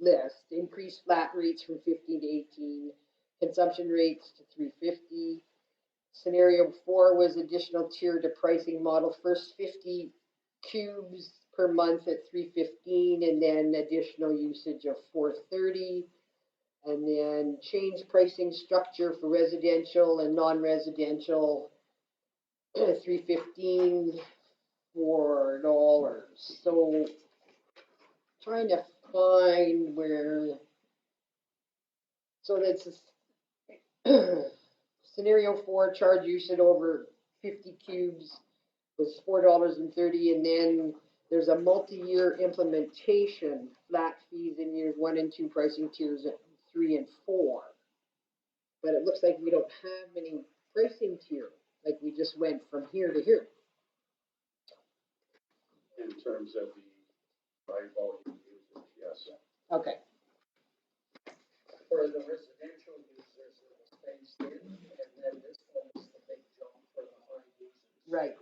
list, increased flat rates from 15 to 18, consumption rates to 350. Scenario 4 was additional tier to pricing model, first 50 cubes per month at 315, and then additional usage of 430. And then change pricing structure for residential and non-residential, 315, $4. So trying to find where, so that's scenario 4, charge usage over 50 cubes was $4.30, and then there's a multi-year implementation, flat fees in years 1 and 2, pricing tiers at 3 and 4. But it looks like we don't have any pricing tier, like we just went from here to here. In terms of the high volume users, yes. Okay, For the residential users, it was phased in, and then this one is the big jump for the high users. right.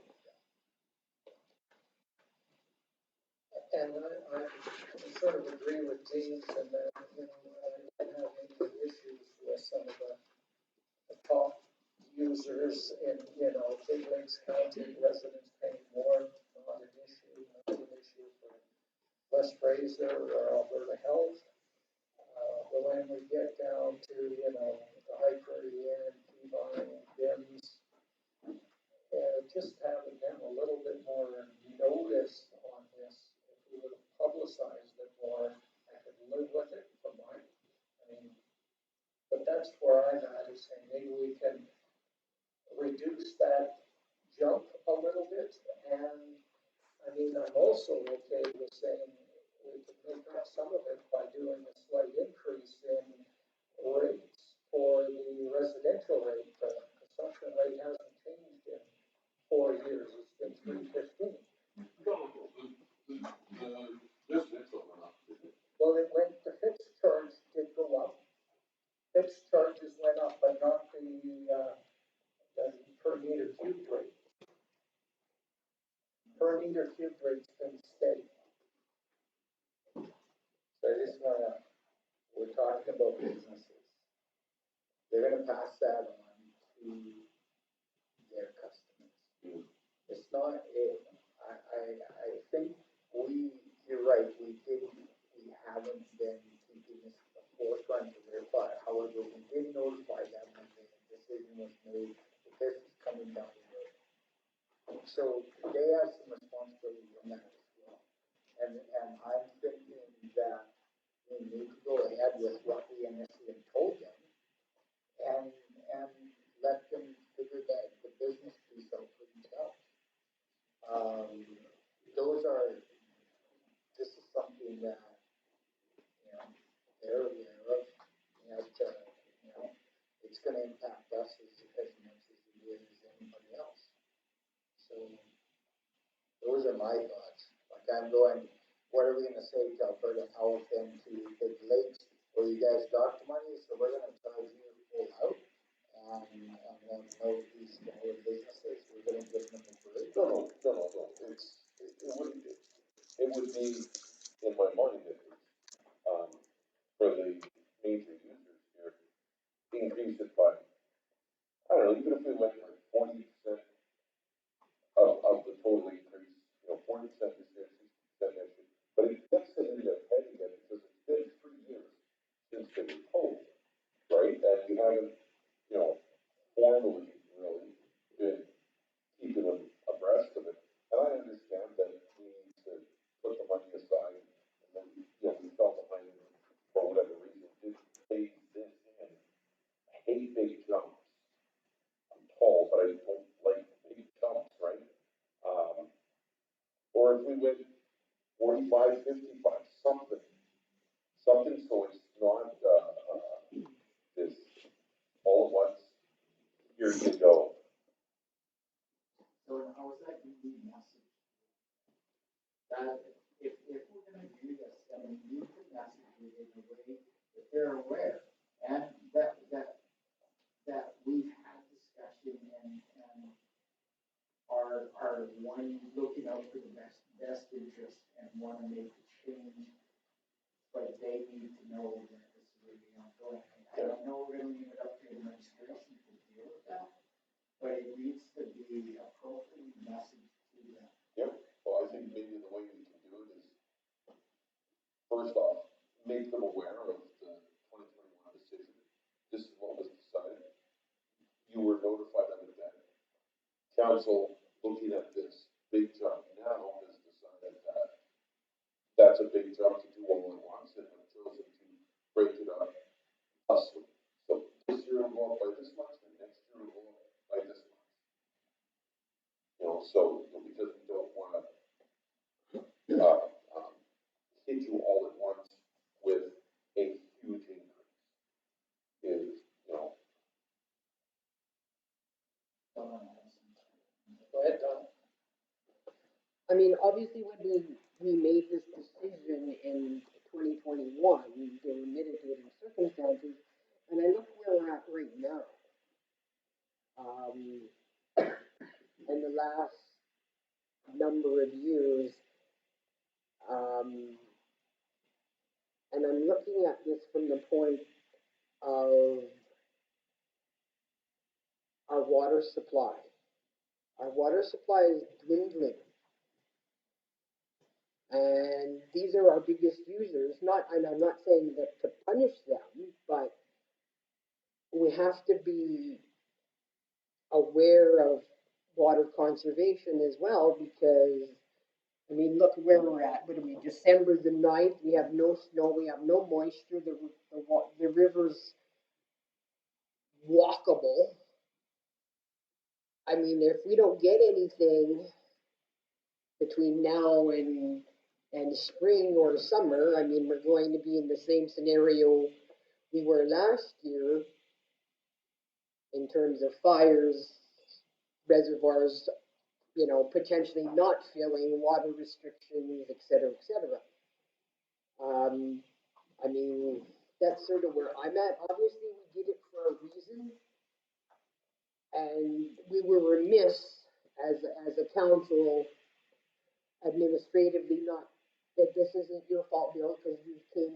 And I sort of agree with James in that, you know, I don't have any issues with some of the top users in, you know, Big Lakes County residents paying more, not an issue for West Fraser or Alberta Health. But when we get down to, you know, the High Prairie Inn, Peavine, Bims, just having them a little bit more notice on this, if we would have publicized it more, I could live with it for mine. I mean, but that's where I'm at, is saying maybe we can reduce that jump a little bit. And I mean, I'm also okay with saying we could make up some of it by doing a slight increase in rates for the residential rate. The consumption rate hasn't changed in 4 years, it's been 3.15. Well, it went, the fixed charge did go up. Fixed charges went up, but not the per meter cube rate. Per meter cube rate's been steady. So I just wanna, we're talking about businesses. They're gonna pass that on to their customers. It's not, I think you're right, we haven't been keeping this at the forefront of their thought. However, we did notify them when the decision was made that this is coming down the road. So they have some responsibility in that as well. And I'm thinking that we need to go ahead with what we initially told them and let them figure that the business piece out for themselves. This is something that, you know, they're aware of, and, you know, it's gonna impact us as much as it is anybody else. So, those are my thoughts. Like, I'm going, what are we gonna say to Alberta Health and to Big Lakes? Well, you guys got the money, so we're gonna charge you full out. And then these smaller businesses, we're gonna give them a break. No. It would be, in my mind, for the major users here, increase it by, I don't know, even if we went like 40% of the total increase, you know, 40% this year, 60% next year. But it gets it in their head again, because it's been 3 years since they were told, right? And we haven't, you know, formally really been keeping them abreast of it. And I understand that we need to put the money aside, and then, you know, we fell behind for whatever reason, didn't phase this in. I hate big jumps. I'm tall, but I don't like big jumps, right? Or if we went 45, 55, something so it's not, this all at once, here you go. So how is that gonna be messaged? That if we're gonna do this, then we need to message it in a way that they're aware. And that we've had discussion and are one looking out for the best interest and wanna make a change. But they need to know that this is really ongoing. I don't know we're gonna leave it up to administration to deal with that, but it needs to be appropriately messaged to them. Yep, well, I think maybe the way we can do it is, first off, make them aware of the 2021 decision. This is what was decided. You were notified of it then. Council, looking at this big jump now, has decided that that's a big jump to do all at once, and have chosen to break it up thusly. So this year will go up by this much, and next year will go up by this much. You know, so, because we don't wanna, hit you all at once with a huge increase. Is, you know, Go ahead, Don. I mean, obviously, when we made this decision in 2021, there were mitigating circumstances, and I look where we're at right now. In the last number of years, and I'm looking at this from the point of our water supply. Our water supply is dwindling. And these are our biggest users, and I'm not saying that to punish them, but we have to be aware of water conservation as well, because, I mean, look where we're at. What are we, December the 9th? We have no snow, we have no moisture, the river's walkable. I mean, if we don't get anything between now and spring or summer, I mean, we're going to be in the same scenario we were last year in terms of fires, reservoirs, potentially not filling, water restrictions, et cetera, et cetera. I mean, that's sort of where I'm at. Obviously, we did it for a reason, and we were remiss as a council administratively, not that this isn't your fault, Bill, because you came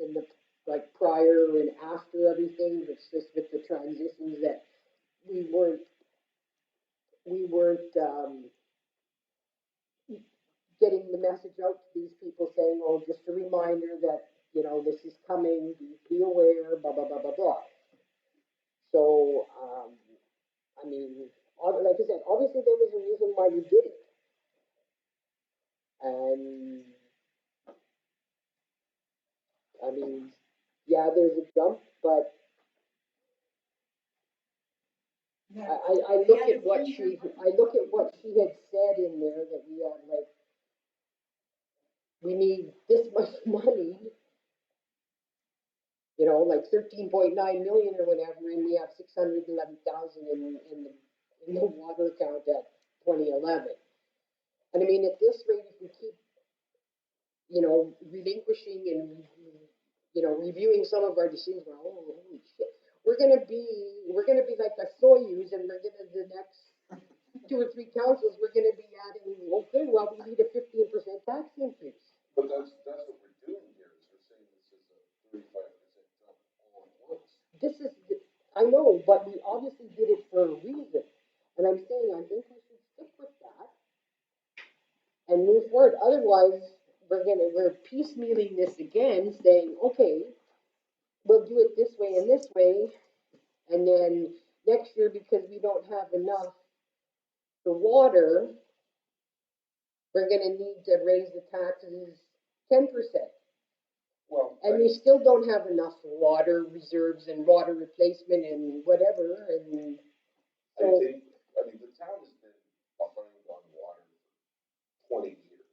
in the like prior and after everything. It's just with the transitions that we weren't getting the message out to these people saying, oh, just a reminder that this is coming, be aware, blah blah blah blah blah. So I mean, like I said, obviously there was a reason why we did it, and I mean, yeah, there's a jump, but I look at what she had said in there, that we have like, we need this much money, like 13.9 million or whatever, and we have 611,000 in the water account at 2011. And I mean, at this rate, if we keep, relinquishing and, reviewing some of our decisions, well, oh, holy shit, we're gonna be like a Soyuz, and we're gonna, the next 2 or 3 councils, we're gonna be adding, okay, well, we need a 15% tax increase. But that's what we're doing here, is we're saying this is a 35% jump all at once. This is, I know, but we obviously did it for a reason. And I'm saying, I think we should stick with that and move forward. Otherwise, we're piecemealing this again, saying, okay, we'll do it this way and this way. And then next year, because we don't have enough for water, we're gonna need to raise the taxes 10%. Well, And we still don't have enough water reserves and water replacement and whatever, and I so. think, the town has been behind on water for 20 years.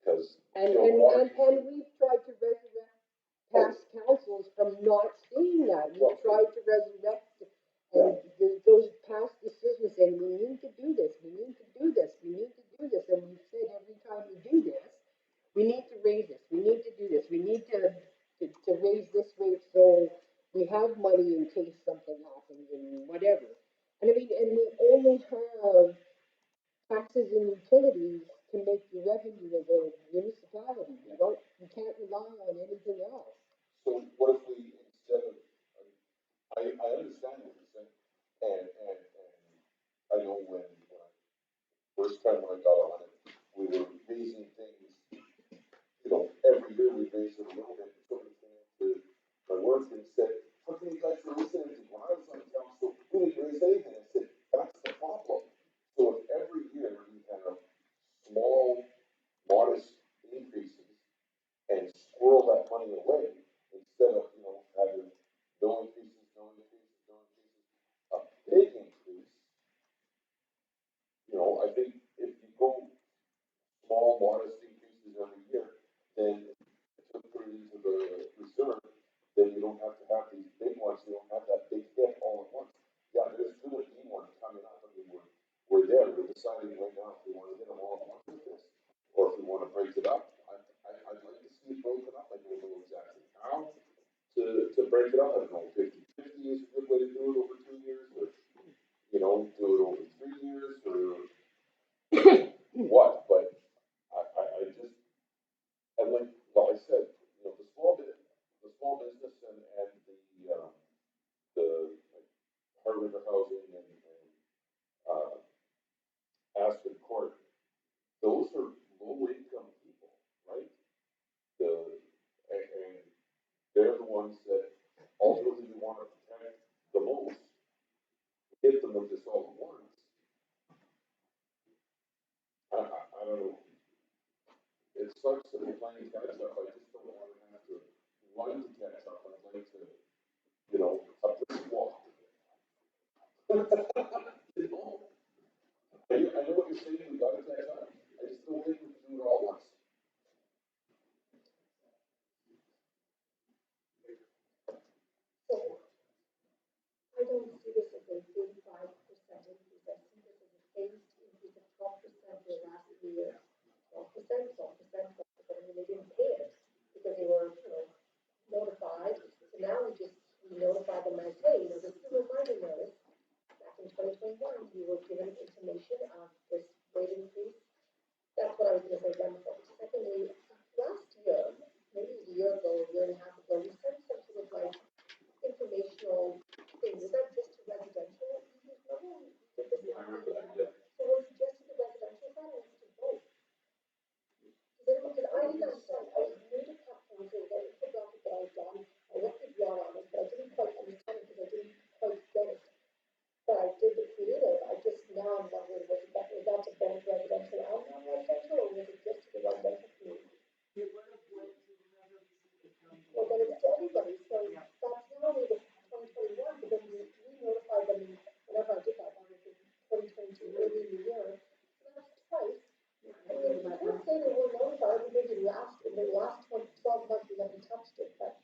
Because, And we've tried to resurrect past councils from not saying that. We've tried to resurrect those past decisions, saying, we need to do this, we need to do this, we need to do this. And we've said every time we do this, we need to raise this, we need to do this, we need to raise this rate so we have money in case something happens and whatever. And I mean, and we only have taxes and utilities to make the revenue of a municipality. We can't rely on anything else. so what if we, instead of, I understand what you're saying, and I know when first time when I got on it, we were raising things, every year we raised it a little bit. Somebody came into my work and said, how can you guys raise anything? When I was on the council, we didn't raise anything. I said, that's the problem. So if every year we have small, modest increases and squirrel that money away, instead of, having no increases, a big increase, I think if you go small, modest increases every year, then to put it into the reserve, then you don't have to have these big ones, you don't have that big hit all at once. Yeah, there's gonna be one coming up, I mean, we're there, we're deciding right now if we wanna hit them all at once with this, or if we wanna break it up. I'd like to see it broken up, I don't know exactly how to break it up, I don't know, 50/50 is a good way to do it over 2 years, or, do it over 3 years, or what, but I just, and like I said, the small business and the like, Hard River Housing and Aspen Court, those are low income people. ones that ultimately we wanna protect the most, hit them with this all at once. I don't know. It sucks that we're playing catch up, I just don't wanna have to run to catch up, I'd like to, a brisk walk. You know? I know what you're saying, we gotta catch up, I just don't think we can do it all at once. So I don't see this as a 35% increase. I see this as a phased increase of 12% the last 3 years. 12%, 12%, 12%. I mean, they didn't pay it because they were, notified. So now we notify them as, hey, this is a reminder notice. Back in 2021, we were given information on this rate increase. That's what I was gonna say, wonderful. Secondly, last year, maybe a year ago, a year and a half ago, we sent some sort of like informational things, is that just to residential users? Remember we did this last year? So was it just to the residential side or was it to both? Because I didn't understand, I was new to Capcom, so the infographic that I had done, I worked with Ron on it, but I didn't quite understand it because I didn't quite get it. But I did the creative, I just now I'm wondering, was that to both residential and non-residential, or was it just to the residential community? It would have went to whoever received the county. Well, then it's to everybody, so that's not only the 2021, but then we notified them, whenever I did that, I was in 2022, early in the year, so that's twice. I mean, I can't say they were notified, maybe in the last 12 months we haven't touched it, but,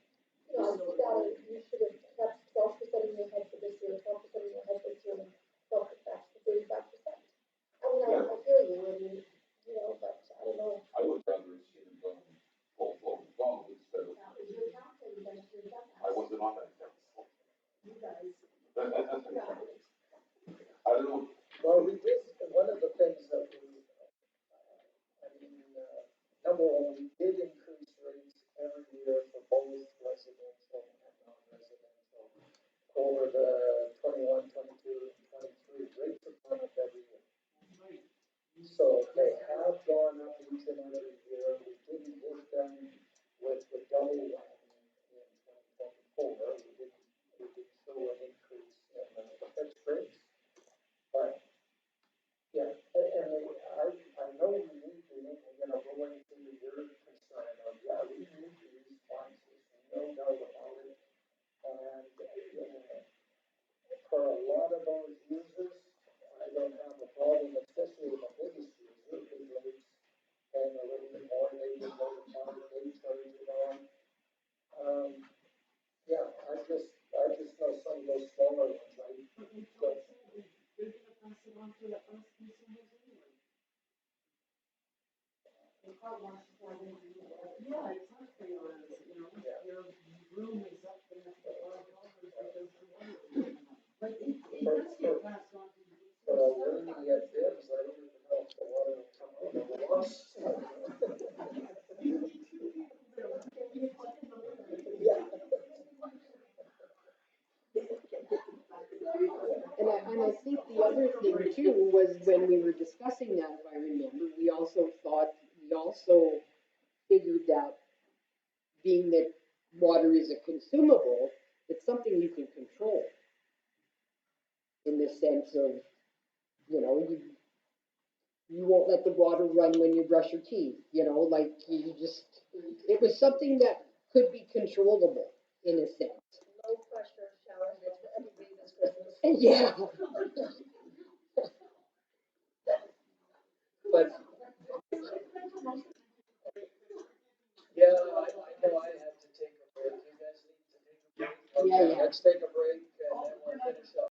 I see that you should have kept 12% in your head for this year, 12% in your head this year, and 12%, that's the 35%. I mean, I hear you, but I don't know. I would rather have seen it done full flow golf instead of, That was your council, you guys should have done that. I wasn't on that council. You guys. I don't know, Well, we did, one of the things that number one, we did increase rates every year for both residential and non-residential. Over the 21, 22, and 23, rates have gone up every year. So they have gone up each and every year. We didn't hit them with the double whammy in 2024. We didn't show an increase in the fixed rates. But, yeah, and I know we need to, go into your concern of, we need these sponsors, no doubt about it. And, for a lot of those users, I don't have a problem, especially the biggest user, who rates paying a little bit more, they would notify, they charge it on. I just know some of those smaller ones, right? They're gonna pass it on to the us consumers anyway. They car wash for them. Yeah, exactly, your room is up there for $5 because the water. But it does get passed on to you. For a worthy at Dibs, I don't even know if the water will come out of the wash. Yeah. And I think the other thing too was when we were discussing that, if I remember, we also figured that being that water is a consumable, it's something you can control. In the sense of, you won't let the water run when you brush your teeth, like it was something that could be controllable in a sense. No pressure shower heads for everybody this Christmas. Yeah. But, yeah, I know I have to take a break. You guys need to take a break. Yeah. Let's take a